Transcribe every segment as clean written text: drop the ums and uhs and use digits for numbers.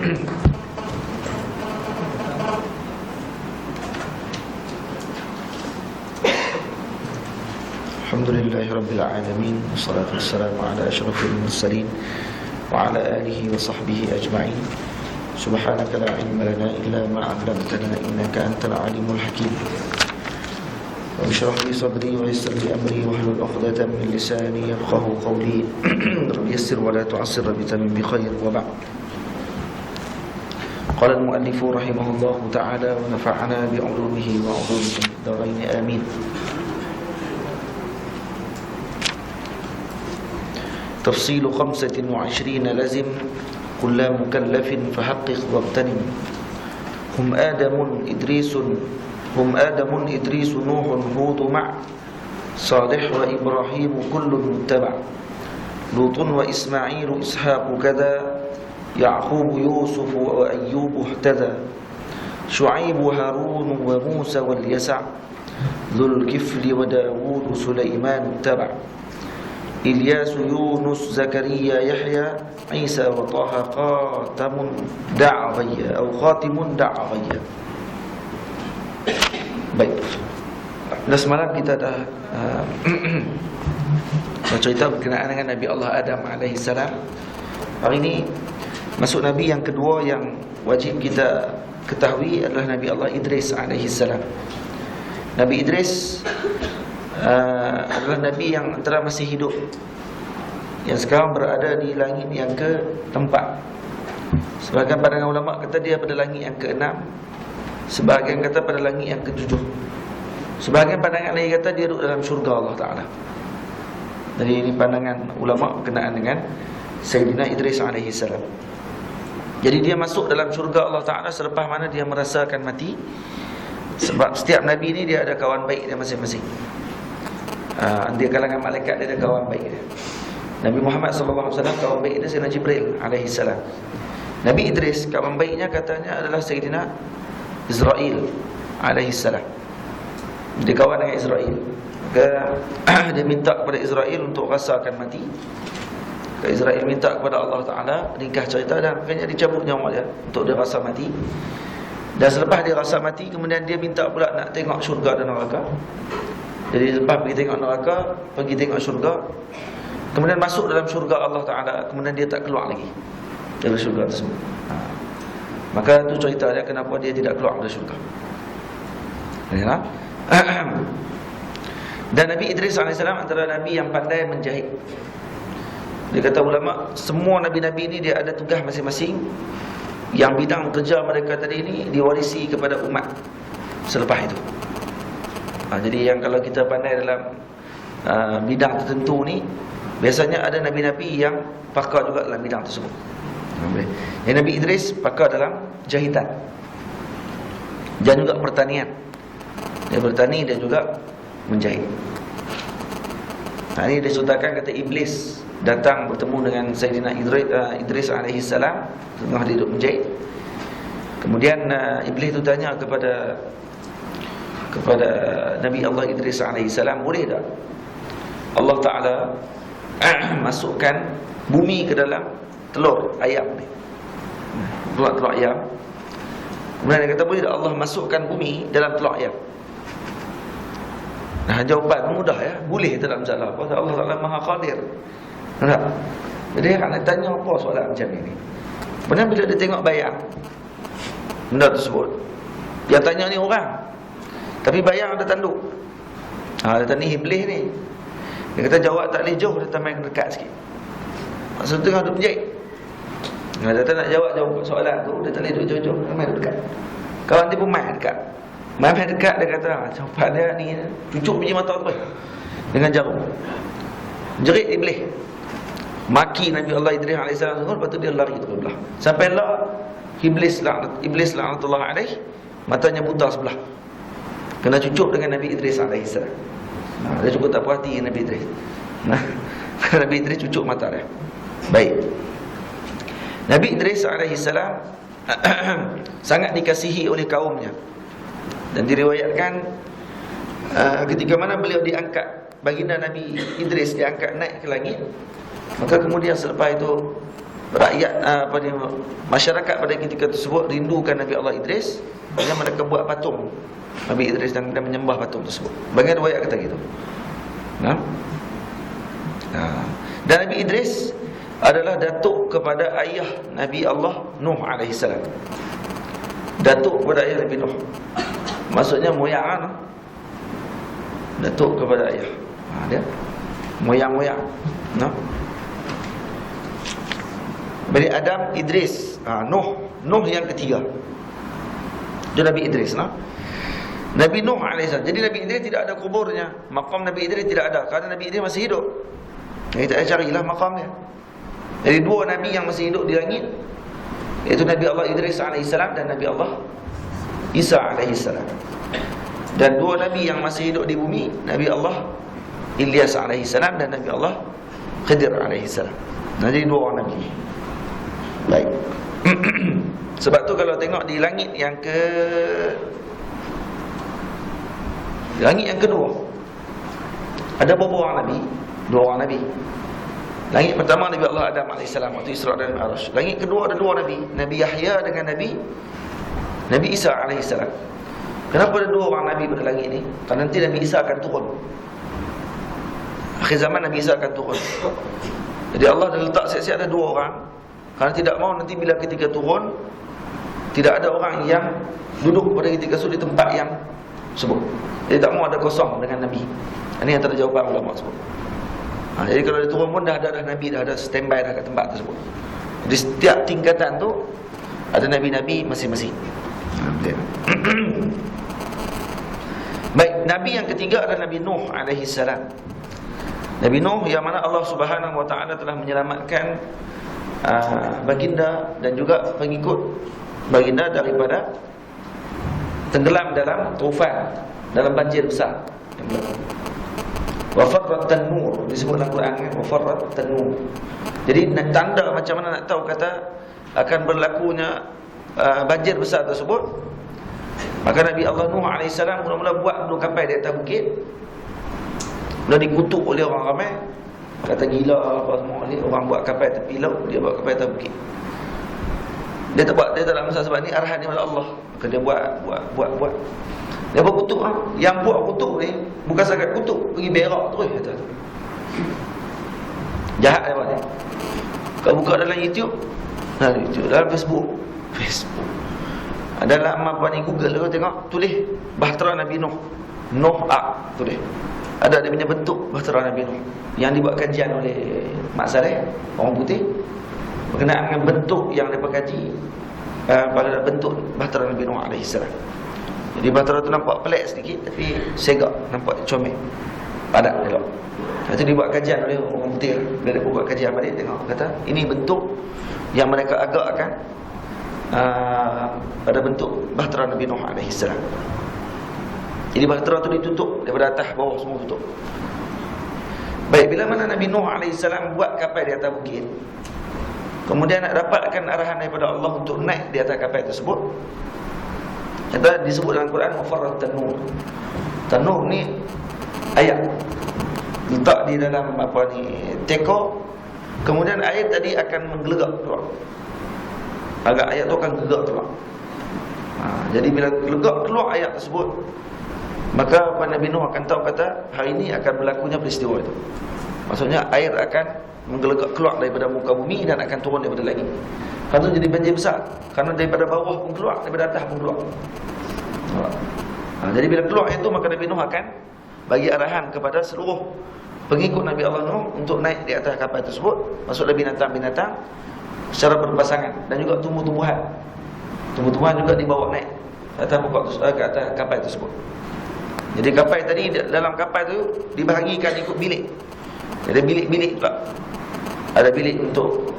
Alhamdulillahi Rabbil Alamin. Wassalatu wassalamu ala ashrafil mursalin wa ala alihi wa sahbihi ajma'in. Subhanaka la ilma lana illa ma 'allamtana innaka antal alimul hakim. Wa bishrah li sadri wa yassir li amri wa hlul 'uqdatam min lisani yafqahu qawli. Rabbi yassir wa la tu'assir bi tamim bi khair wa ba'd. Qala al-muallif rahimahullahu ta'ala wa nafa'ana bi 'ulumihi wa 'ulumihi darain amin. تفصيل 25 لزم كل مكلف فحقق واغتنم هم آدم إدريس نوح هود مع صالح وإبراهيم كل متبع لوط وإسماعيل إسحاق كذا يعقوب يوسف وأيوب اهتدى شعيب هارون وموسى واليسع ذو الكفل وداود سليمان اتبع إلياس يونس زكريا يحيى عيسى وطه خاتم دعوية أو خاتم دعوية. Baik. Dan semalam kita dah cerita berkenaan dengan Nabi Allah Adam AS. Hari ini masuk Nabi yang kedua yang wajib kita ketahui adalah Nabi Allah Idris AS. Nabi Idris adalah Nabi yang antara masih hidup, yang sekarang berada di langit yang keempat. Sebahagian pandangan ulama kata dia pada langit yang keenam, sebahagian kata pada langit yang ketujuh, sebahagian pandangan lain kata dia duduk dalam syurga Allah Ta'ala. Jadi ini pandangan ulama berkenaan dengan Sayyidina Idris AS. Jadi dia masuk dalam syurga Allah Ta'ala selepas mana dia merasakan mati. Sebab setiap Nabi ni dia ada kawan baik dia masing-masing. Dia kalangan malaikat dia ada kawan baik dia. Nabi Muhammad SAW kawan baik dia Sayyidina Jibril AS. Nabi Idris kawan baiknya katanya adalah Sayyidina Israel AS. Dia kawan dengan Israel. Maka dia minta kepada Israel untuk rasakan mati. Israel minta kepada Allah Ta'ala, ringkas cerita, dan akhirnya dicabut nyawa dia untuk dia rasa mati. Dan selepas dia rasa mati, kemudian dia minta pula nak tengok syurga dan neraka. Jadi lepas pergi tengok neraka, pergi tengok syurga, kemudian masuk dalam syurga Allah Ta'ala, kemudian dia tak keluar lagi dari syurga tersebut. Maka itu cerita dia kenapa dia tidak keluar dari syurga. Dan Nabi Idris AS antara Nabi yang pandai menjahit. Dia kata ulama, semua Nabi-Nabi ini dia ada tugas masing-masing. Yang bidang kerja mereka tadi ini diwarisi kepada umat selepas itu. Jadi yang kalau kita pandai dalam bidang tertentu ni, biasanya ada Nabi-Nabi yang pakar juga dalam bidang tersebut. Yang Nabi Idris pakar dalam jahitan dan juga pertanian. Dia bertani dan juga menjahit. Ini diceritakan kata Iblis datang bertemu dengan Sayyidina Idris AS tengah duduk menjahit. Kemudian Iblis itu tanya kepada Nabi Allah Idris AS, boleh tak Allah Ta'ala masukkan bumi ke dalam telur ayam ni, telur ayam. Kemudian dia kata, boleh tak Allah masukkan bumi dalam telur ayam? Nah, jawapan mudah ya, boleh dalam jalan apa? Allah Ta'ala Maha Qadir. Tak? Jadi dia nak tanya apa soalan macam ni. Kemudian bila dia tengok bayang benda tersebut, dia tanya ni orang, tapi bayang ada tanduk. Dia tanya Iblis ni. Dia kata jawab tak boleh jauh, dia tak main dekat sikit. Maksud tengah duduk menjahit. Dia tak nak jawab soalan tu, dia tak boleh duduk jauh-jauh, dia main dekat. Kawan dia pun main dekat. Main dekat, dia kata jawapan dia ni cucuk biji mata tu dengan jarum. Jerit Iblis, maki Nabi Allah Idris AS, lepas tu dia lari ke belah. Sampai lah Iblis la'natullah alaih, matanya buta sebelah, kena cucuk dengan Nabi Idris AS. Dia cukup tak perhati Nabi Idris. Nabi Idris cucuk mata dia. Baik. Nabi Idris AS sangat dikasihi oleh kaumnya. Dan diriwayatkan ketika mana beliau diangkat, baginda Nabi Idris diangkat naik ke langit, maka kemudian selepas itu rakyat masyarakat pada ketika tersebut rindukan Nabi Allah Idris, yang mereka buat patung Nabi Idris dan menyembah patung tersebut. Bagian riwayat kata gitu. Dan Nabi Idris adalah datuk kepada ayah Nabi Allah Nuh AS. Datuk kepada ayah Nabi Nuh, maksudnya moyang, datuk kepada ayah. Dia moyang-moyang. Bani Adam, Idris, Nuh yang ketiga. Itu Nabi Idris. Nabi Nuh AS. Jadi Nabi Idris tidak ada kuburnya. Maqam Nabi Idris tidak ada, kerana Nabi Idris masih hidup. Kita carilah maqam dia. Jadi dua Nabi yang masih hidup di langit, iaitu Nabi Allah Idris AS dan Nabi Allah Isa AS. Dan dua Nabi yang masih hidup di bumi, Nabi Allah Ilyas AS dan Nabi Allah Khidir AS. Jadi dua orang Nabi. Baik. Sebab tu kalau tengok di langit yang langit yang kedua, ada berapa orang Nabi? Dua orang Nabi. Langit pertama Nabi Allah Adam AS waktu Isra dan Mi'raj. Langit kedua ada dua Nabi, Nabi Yahya dengan Nabi Isa AS. Kenapa ada dua orang Nabi pada langit ni? Kerana nanti Nabi Isa akan turun. Akhir zaman Nabi Isa akan turun. Jadi Allah dah letak siap-siap ada dua orang, kerana tidak mahu nanti bila ketika turun tidak ada orang yang duduk pada ketika itu di tempat yang sebut. Jadi tak mahu ada kosong dengan Nabi. Ini yang tak ada jawapan ulama sebut. Jadi kalau dia turun pun dah ada Nabi, dah ada standby dah kat tempat tersebut. Jadi setiap tingkatan tu ada Nabi-Nabi masing-masing. Baik, Nabi yang ketiga adalah Nabi Nuh AS. Nabi Nuh yang mana Allah Subhanahu Wa Taala telah menyelamatkan baginda dan juga pengikut baginda daripada tenggelam dalam tufan, dalam banjir besar. Wa farrat tanur, disebut dalam Quran kan, wa farrat tanur. Jadi tanda macam mana nak tahu kata akan berlakunya banjir besar tersebut, maka Nabi Allah Nuh AS mula-mula buat dulu kapal di atas bukit. Mula dikutuk oleh orang ramai, kata gila apa semua ni, orang buat kapal tepi laut, dia buat kapal atas bukit. Dia tak buat, dia tak nak masalah sebab ni arahan daripada Allah. Maka dia buat. Dia buat kutuk. Yang buat kutuk ni bukan sangat kutuk, pergi berak terus kata. Jahat dia buat ni. Kau buka dalam YouTube, dalam Facebook. Dalam apa ni Google kau tengok, tulis Bahtera Nabi Nuh. Tulis. Ada dia punya bentuk Bahtera Nabi Nuh yang dibuat kajian oleh Mak Saleh, orang putih, berkenaan dengan bentuk yang mereka kaji pada bentuk Bahtera Nabi Nuh AS. Jadi bahtera tu nampak pelik sedikit, tapi segak, nampak comel, padat elok. Lepas tu dibuat kajian oleh orang putih. Bila dia buat kajian balik, tengok, kata ini bentuk yang mereka agakkan pada bentuk bahtera Nabi Nuh AS. Jadi bahtera tu ditutup daripada atas bawah semua tutup. Baik, bila mana Nabi Nuh AS buat kapal di atas bukit, kemudian nak dapatkan arahan daripada Allah untuk naik di atas kapal tersebut, kata disebut dalam Quran mufarrat tanur. Tanur ni ayat letak di dalam teko, kemudian air tadi akan menggelegak keluar. Agak ayat tu akan gelegak keluar. Jadi bila gelegak keluar ayat tersebut, maka Nabi Nuh akan tahu kata hari ini akan berlakunya peristiwa itu. Maksudnya air akan menggelegak keluar daripada muka bumi dan akan turun daripada langit. Kalau jadi banjir besar, kerana daripada bawah pun keluar, daripada atas pun keluar. Jadi bila keluar itu, maka Nabi Nuh akan bagi arahan kepada seluruh pengikut Nabi Allah Nuh untuk naik di atas kapal tersebut. Maksudnya binatang-binatang secara berpasangan, dan juga tumbuh-tumbuhan. Tumbuh-tumbuhan juga dibawa naik ke atas kapal tersebut. Jadi kapal tadi, dalam kapal itu dibahagikan ikut bilik. Ada bilik-bilik pula. Ada bilik untuk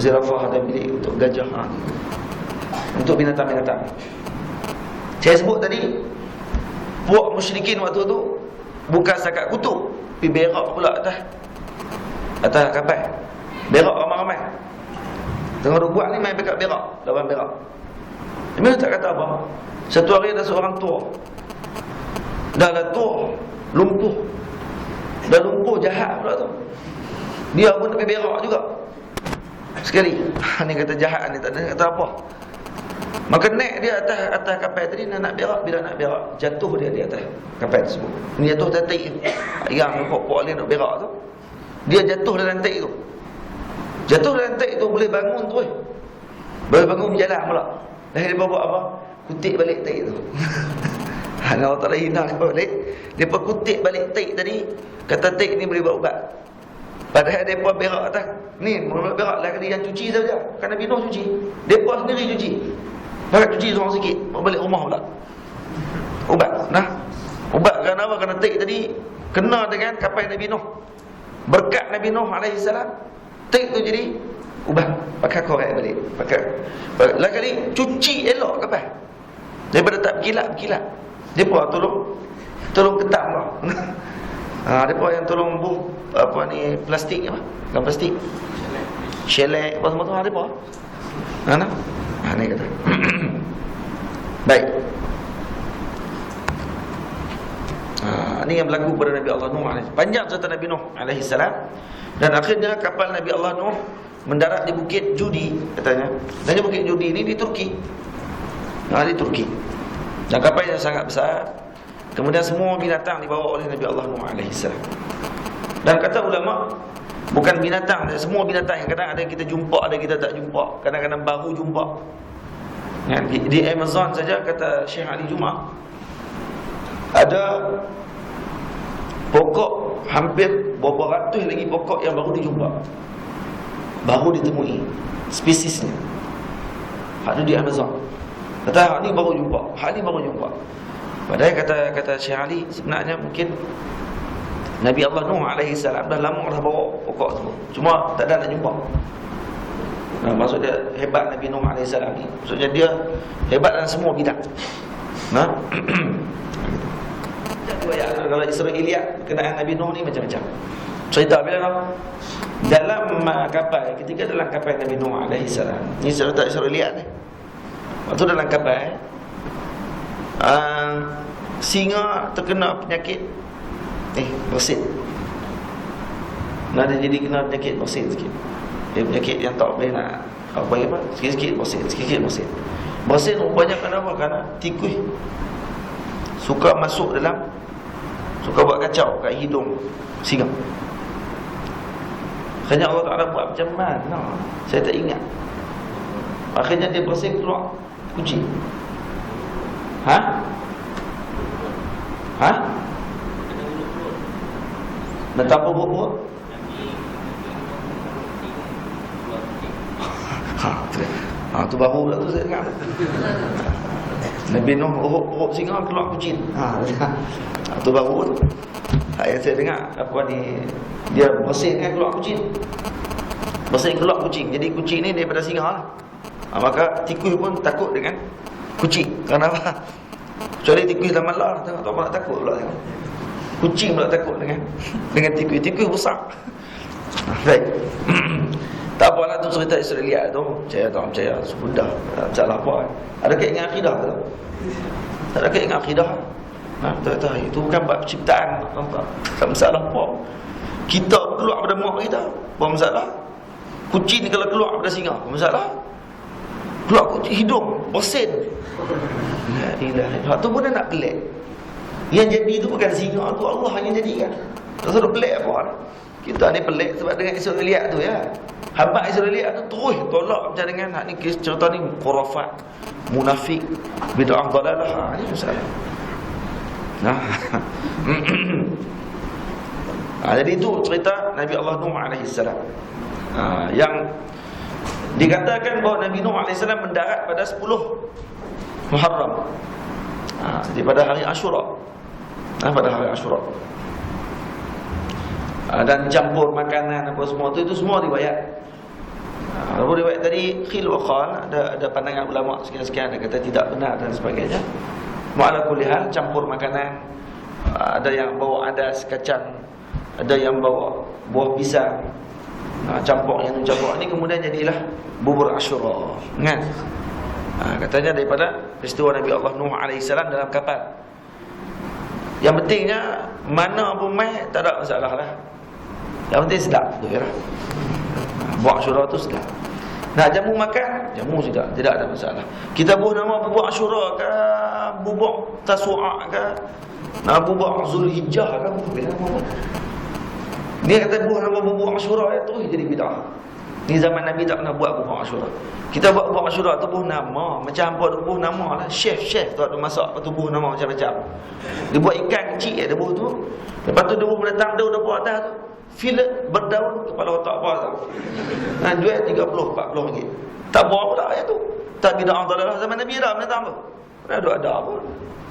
zirafah, ada bilik untuk gajah, untuk binatang-binatang. Saya sebut tadi, puak musyrikin waktu tu bukan setakat kutuk, tapi berak pula atas kapal. Berak ramai-ramai. Tengah dia buat ni main berak, lawan berak. Dia tak kata apa. Satu hari ada seorang tua, dah tua, lumpuh. Dah lumpuh, jahat pula tu. Dia pun tapi berak juga. sekali. Ni kata jahat ni, tak ada kata apa. Maka naik dia atas kapal tadi, nak berak. Bila nak berak, jatuh dia di atas kapal tersebut. Dia jatuh tatik yang pokok dia nak berak tu, dia jatuh dalam tatik tu. Jatuh dalam tatik tu, boleh bangun terus. Boleh bangun berjalan pula. Dah dia buat apa? Kutip balik tatik tu. Allah Ta'ala hina dia balik. Dia kutip balik tatik tadi. Kata tatik ni boleh buat ubat. Padahal mereka berak atas. Ni, mereka berak lah kali yang cuci saja. Kan Nabi Nuh cuci. Mereka sendiri cuci. Mereka cuci seorang sikit. Bawa balik rumah pula. Ubat. Nah. Ubat kerana apa? Kerana tatik tadi kena dengan kapal Nabi Nuh. Berkat Nabi Nuh AS, tatik tu jadi ubat. Pakai korek balik. Lah kali cuci elok kapal. Daripada tak berkilat. Mereka tolong ketam lah. Mereka yang tolong buh apa ni, plastik apa? Bukan plastik. Shelek apa semua tu mereka. Ni kata. Baik. Ini yang berlaku pada Nabi Allah Nuh AS. Panjang cerita Nabi Nuh AS. Dan akhirnya kapal Nabi Allah Nuh mendarat di Bukit Judi katanya. Dan di Bukit Judi ini di Turki. Di Turki. Dan kapal yang sangat besar. Kemudian semua binatang dibawa oleh Nabi Allah Nuh AS. Dan kata ulama, bukan binatang, semua binatang yang kadang ada kita jumpa, ada kita tak jumpa, kadang-kadang baru jumpa. Di Amazon saja, kata Syekh Ali Juma, ada pokok hampir berapa ratus lagi pokok yang baru dijumpa, baru ditemui spesiesnya. Ada di Amazon. Kata hak ni baru jumpa, hak ni baru jumpa. Padahal kata Syekh Ali, sebenarnya mungkin Nabi Allah Nuh AS dah lama dah bawa pokok semua, cuma tak ada nak jumpa. Maksud dia hebat Nabi Nuh AS ni. Maksudnya dia hebat dalam semua bidang. Kalau Israiliyat berkenaan Nabi Nuh ni macam-macam. Cerita bila dalam kapal, ketika dalam kapal Nabi Nuh AS, ni cerita Israiliyat ni. Waktu dalam kapal, singa terkena penyakit bersin. Dia jadi kena penyakit bersin sikit. Dia penyakit yang tak boleh nak apa, sikit-sikit bersin, sikit-sikit bersin. Bersin rupanya kenapa? Kerana tikus suka masuk dalam, suka buat kacau kat hidung singa. Akhirnya Allah Ta'ala buat macam mana, saya tak ingat. Akhirnya dia bersin keluar kucing. Dan tanpa buruk-buruk. Tu baru pula tu saya dengar. Nabi Nuh urut singa keluar kucing. Tu baru tu. Yang saya dengar apa ni, dia bersin kan keluar kucing. Bersin keluar kucing. Jadi kucing ni daripada singa lah. Maka tikus pun takut dengan kucing. Kenapa? Kecuali tikus dalam malar, tengok tak apa nak takut pula tengok. Kucing pula takut dengan tikus. Tikus besar. Baik. Tak apalah tu cerita Israiliyat tu. Percaya tak percaya, sudah. Masalah apa. Ada kait dengan akidah tu. Tak ada kait dengan akidah. Tak, itu bukan bab penciptaan. Tak masalah apa. Kita keluar pada mak kita, apa masalah? Kucing kalau keluar pada singa, apa masalah? Keluar kucing hidung, bersin. La ilaha illallah. Tu pun nak pelik. Yang jadi tu bukan singa tu, Allah yang jadikan. Tak suruh pelik apa. Kita ni pelik sebab dengan Israiliyat tu ya. Hamba Israiliyat tu terus tolak macam dengan hak ni, cerita ni khurafat, munafik, bid'ah dalalah. Ini masalah. Jadi itu cerita Nabi Allah Nuh AS. Yang dikatakan bahawa Nabi Nuh AS mendarat pada 10 Muharram. Jadi pada hari Ashura. Pada hari Ashura. Dan campur makanan apa semua itu semua riwayat. Riwayat tadi khil wa qal, ada pandangan ulama sekian-sekian ada kata tidak benar dan sebagainya. Mu'ala kulli hal, campur makanan. Ada yang bawa adas kacang, ada yang bawa buah pisang. Campur yang campur ini kemudian jadilah bubur Ashura. Kan? Katanya daripada peristiwa Nabi Allah Nuh AS dalam kapal. Yang pentingnya mana pun mai tak ada masalah lah. Yang penting sedap tu ya. Buat Ashura tu sedap. Nak jamu makan, jamu sudah, tidak ada masalah. Kita buh nama bubuk Asyura ke, bubuk Tasu'a ke, nak bubuk Zulhijjah ke, bila nama. Dia kata buh nama bubuk Asyura itu jadi bid'ah. Ni zaman Nabi tak pernah buat bubuk Asyura. Kita buat bubuk Asyura tu buh nama, macam hampa tu buh nama lah. Chef tu ada masak, lepas tu buh nama macam-macam. Dia buat ikan kecil dia buh tu. Lepas tu dia buh datang daun buah atas tu. Filet berdaun kepala otak apa tau. Jual 30-40 ringgit. Tak buat pula ayat tu. Tak bid'ah dalalah zaman Nabi dah menentang tu. Ada apa.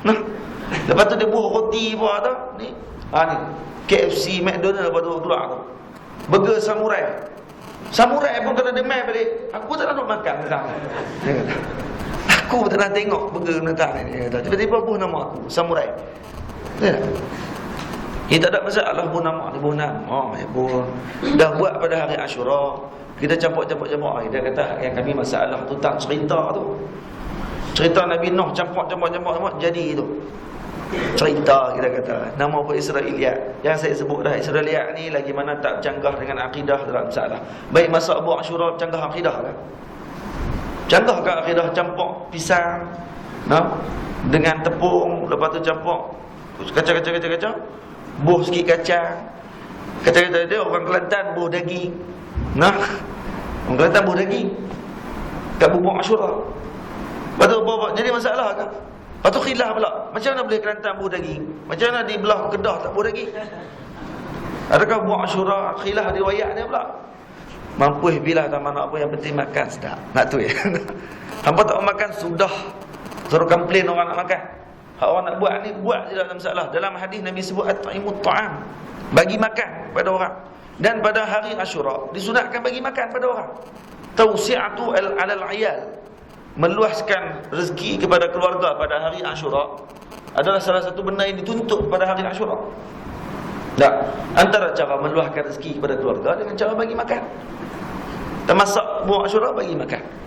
Nah. Lepas tu dia buh roti apa tau. Ni. Ni. KFC, McDonald lepas tu keluar tu. Burger samurai. Samurai pun kena demai balik. Aku tak nak makan mentang. Dia kata. Aku tak nak tengok burger mentang ni. Dia kata. Tiba-tiba buh nama aku. Samurai. Dia tak? Kita tak ada masalah buh nama. Dah buat pada hari Asyura. Kita campur-campur. Dia kata yang kami masalah tu tak cerita tu. Cerita Nabi Nuh campur-campur jadi tu. Cerita kita kata. Nama apa Israiliyat. Yang saya sebut dah Israiliyat ni lagi mana tak canggah dengan akidah dalam masalah. Baik masa buat Asyura canggah akidah kan. Canggah ke akidah campur pisang dengan tepung, lepas tu campur kacang. Buh sikit kacang. Kata-kata dia orang Kelantan buh daging. Orang Kelantan buh daging kat bubuk Asyura. Lepas tu jadi masalah kan? Lepas tu khilaf pula. Macam mana boleh Kelantan buh daging? Macam mana di belah Kedah tak buh daging? Adakah buah Asyura? Khilaf riwayatnya pula. Mampu bila tak mana apa, yang penting makan sedap. Nak tu ya. Hampa tak makan sudah. Suruh komplain orang nak makan. Hak orang nak buat ni, buat je dalam masalah. Dalam hadis Nabi sebut at-ta'imut ta'am, bagi makan pada orang. Dan pada hari Asyura disunatkan bagi makan pada orang. Tausi'atu alal ayal, meluaskan rezeki kepada keluarga pada hari Asyura adalah salah satu benda yang dituntut pada hari Asyura. Tak, antara cara meluahkan rezeki kepada keluarga dengan cara bagi makan. Termasuk buah Asyura bagi makan.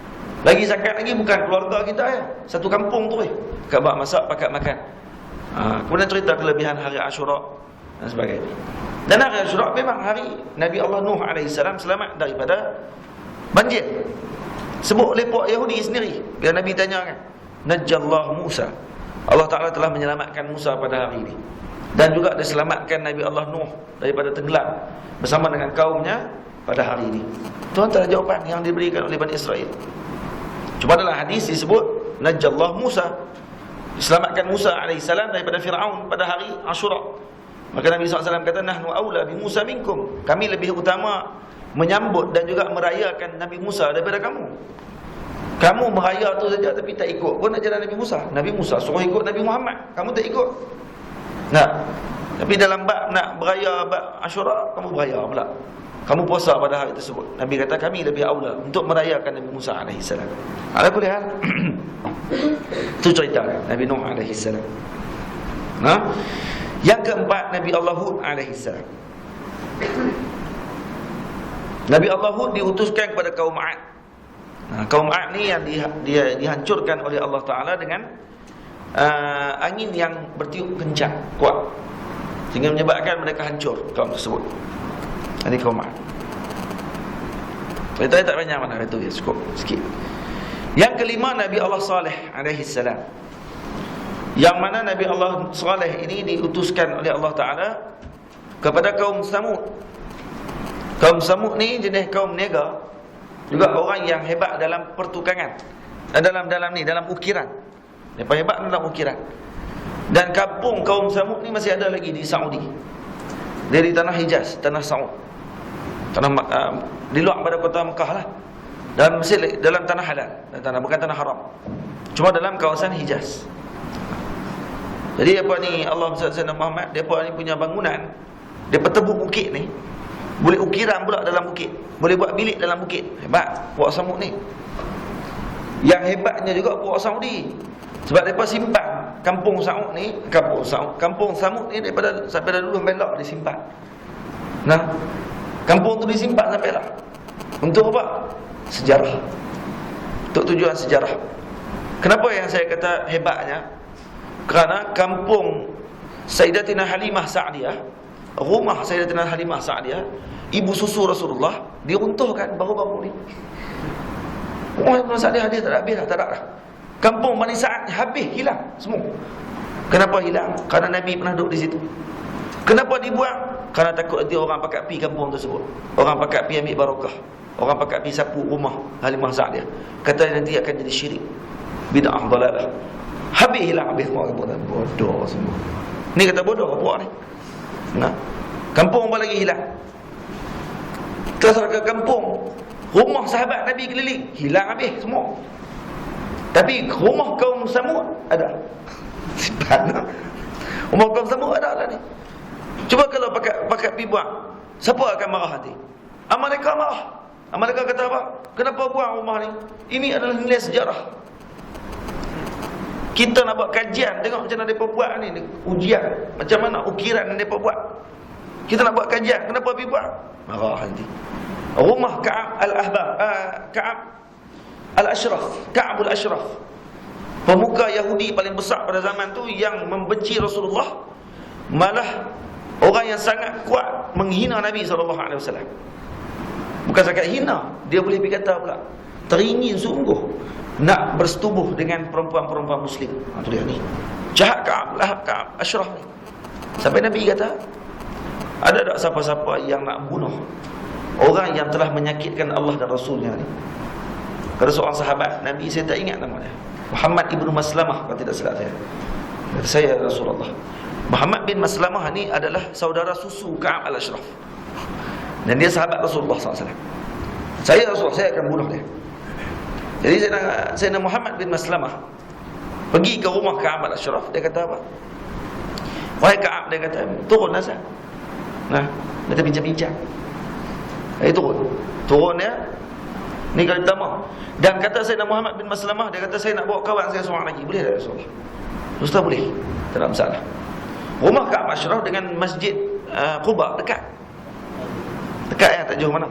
Bagi zakat lagi bukan keluarga kita ya, satu kampung tu kat bak masak pakat makan. Kemudian cerita kelebihan hari Asyura dan sebagainya. Dan hari Asyura memang hari Nabi Allah Nuh AS selamat daripada banjir. Sebut oleh puak Yahudi sendiri bila Nabi tanya kan, Najjallah Musa, Allah Ta'ala telah menyelamatkan Musa pada hari ini. Dan juga diselamatkan Nabi Allah Nuh daripada tenggelam bersama dengan kaumnya pada hari ini. Itu antara jawapan yang diberikan oleh Bani Israel. Cuma dalam hadis disebut Najjallah Musa, diselamatkan Musa AS daripada Fir'aun pada hari Asyura. Maka Nabi SAW kata, Nahnu awla bi Musa minkum, kami lebih utama menyambut dan juga merayakan Nabi Musa daripada kamu. Kamu meraya tu saja tapi tak ikut pun ajaran Nabi Musa. Nabi Musa suruh ikut Nabi Muhammad, kamu tak ikut. Tapi dalam bab nak beraya bab Asyura, kamu beraya pula. Kamu puasa pada hari tersebut. Nabi kata kami lebih aula untuk merayakan Nabi Musa AS. Ala kulli hal. Itu cerita Nabi Nuh AS. Yang keempat, Nabi Allah Hud AS. Nabi Allah Hud diutuskan kepada kaum Ad. Kaum Ad ni yang dia dihancurkan oleh Allah Ta'ala dengan angin yang bertiup kencang, kuat, sehingga menyebabkan mereka hancur, kaum tersebut. Ini kaum Ad. Kita tak banyak mana itu ya, cukup sikit. Yang kelima, Nabi Allah Saleh AS. Yang mana Nabi Allah Saleh ini diutuskan oleh Allah Ta'ala kepada kaum Samud. Kaum Samud ni jenis kaum niaga, juga orang yang hebat dalam pertukangan, dalam ukiran. Mereka hebat dalam ukiran. Dan kampung kaum Samud ni masih ada lagi di Saudi. Dia di tanah Hijaz, tanah Saud, di luar pada kota Mekah lah. Dan masih dalam tanah halal, bukan tanah haram, cuma dalam kawasan Hijaz. Jadi apa ni, Allah SWT Muhammad, mereka ni punya bangunan, mereka tebuk bukit ni, boleh ukiran pula dalam bukit, boleh buat bilik dalam bukit. Hebat puak Samud ni. Yang hebatnya juga puak Saudi, sebab mereka simpan kampung Samud ni, kampung Samud ni daripada sampai dulu sampai lah disimpan. Kampung tu disimpan sampai lah. Untuk apa? Sejarah. Untuk tujuan sejarah. Kenapa yang saya kata hebatnya? Kerana kampung Sayyidatina Halimah Sa'diyah, rumah Sayyidatina Halimah Sa'diyah, ibu susu Rasulullah, diruntuhkan baru-baru ni. Umar bin Sa'd dia tak ada habis dah, tak ada dah. Kampung Bani Sa'ad habis, hilang semua. Kenapa hilang? Kerana Nabi pernah duduk di situ. Kenapa dibuang? Kerana takut nanti orang pakat pi kampung tersebut. Orang pakat pi ambil barakah. Orang pakat pi sapu rumah Halimah Sa'diyah. Kata nanti akan jadi syirik, bid'ah, dalalah. Habis hilang, habis semua kampung. Bodoh semua. Ni kata bodoh apa ni? Nah, kampung apa lagi hilang? Terus ke kampung, rumah sahabat Nabi keliling, hilang habis semua. Tapi rumah kaum Samud ada. Mana? Rumah kaum Samud ada lah ni. Cuba kalau pakat pi buang, siapa akan marah nanti? Mereka marah. Mereka kata apa? Kenapa buang rumah ni? Ini adalah nilai sejarah. Kita nak buat kajian, tengok macam mana mereka buat ni, ujian, macam mana ukiran yang mereka buat. Kita nak buat kajian, kenapa pergi buat? Marah nanti. Rumah Ka'ab al-Ahbar, Ka'ab al-Ashraf, Ka'ab al-Ashraf, pemuka Yahudi paling besar pada zaman tu, yang membenci Rasulullah, malah orang yang sangat kuat menghina Nabi SAW. Bukan sahaja hina, dia boleh berkata pula, teringin sungguh nak bersetubuh dengan perempuan-perempuan Muslim. Tu dia ni, jahat Ka'ab Ashraf ni. Sampai Nabi kata, ada tak siapa-siapa yang nak bunuh orang yang telah menyakitkan Allah dan Rasulnya ni? Kata seorang sahabat Nabi, saya tak ingat nama dia, Muhammad ibnu Maslamah kalau tidak salah saya. Kata saya, Rasulullah, Muhammad bin Maslamah ni adalah saudara susu Ka'ab al-Ashraf, dan dia sahabat Rasulullah SAW. Rasulullah, saya akan bunuh dia. Jadi Sayyidina Muhammad bin Maslamah pergi ke rumah Ka'ab al-Ashraf. Dia kata apa? Wahai Ka'ab, dia kata, turun asal. Nah, kita bincang-bincang. Turun dia. Ni kali pertama. Dan kata Sayyidina Muhammad bin Maslamah, dia kata, saya nak bawa kawan saya seorang lagi. Boleh tak Rasulullah? Ustaz boleh. Tak ada masalah. Rumah Ka'ab al-Ashraf dengan Masjid Quba dekat. Dekat ya, tak jauh mana.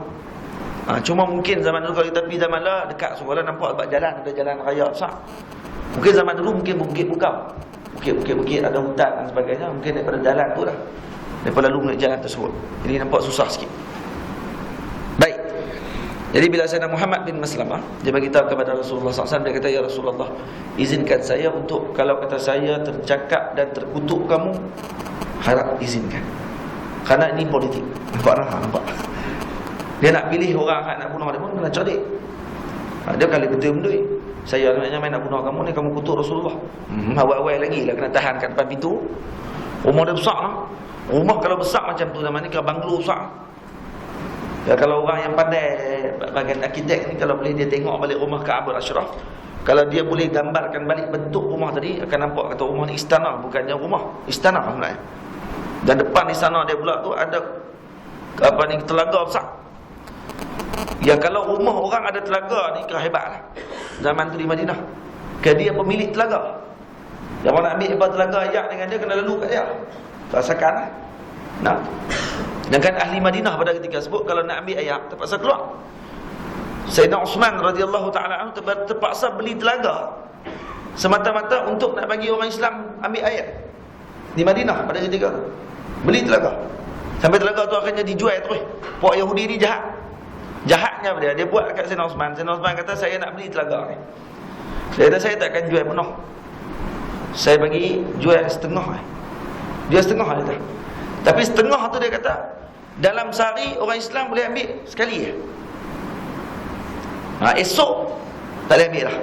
Cuma mungkin zaman dulu kalau kita pergi zaman lah dekat sekolah, nampak dekat jalan, ada jalan raya besar. Mungkin zaman dulu mungkin bukit bukau, bukit ada hutan dan sebagainya. Mungkin daripada jalan tu lah, daripada lalu melalui jalan tersebut. Jadi nampak susah sikit. Baik. Jadi bila Sayyidina Muhammad bin Maslamah, dia beritahu kepada Rasulullah SAW, dia kata, ya Rasulullah, izinkan saya untuk, kalau kata saya tercakap dan terkutuk kamu, harap izinkan. Kerana ini politik. Nampak? Dia nak pilih orang nak bunuh dia pun kena cerdik. Dia kali betul bendui, saya nak main nak bunuh kamu ni, kamu kutuk Rasulullah. Awal-awal lagi lah kena tahan kat depan pintu. Rumah dia besar lah. Rumah kalau besar macam tu zaman ni, kalau banglo besar. Ya, kalau orang yang pandai bagian arkitek ni, kalau boleh dia tengok balik rumah Ka'ab al-Ashraf, kalau dia boleh gambarkan balik bentuk rumah tadi, akan nampak kata rumah ni istana, bukannya rumah, istana sebenarnya. Dan depan istana dia pula tu ada telaga besar. Ya, kalau rumah orang ada telaga ni kira hebat lah. Zaman tu di Madinah, dia pemilik telaga. Yang orang nak ambil telaga ayak dengan dia, kena lalu kat dia. Rasakan lah. Nah, sedangkan ahli Madinah pada ketika tersebut, kalau nak ambil ayak terpaksa keluar. Sayyidina Uthman radhiyallahu ta'ala anhu terpaksa beli telaga semata-mata untuk nak bagi orang Islam ambil ayak di Madinah pada ketika itu. Beli telaga, sampai telaga tu akhirnya dijual terus. Puak Yahudi ni jahatnya dia buat kat Sayyidina Uthman. Sayyidina Uthman kata, saya nak beli telaga ni. Dia kata, saya tak akan jual penuh, saya bagi jual setengah. Dia setengah dia kata. Tapi setengah tu dia kata, dalam sehari orang Islam boleh ambil sekali je. Esok tak boleh ambil lah,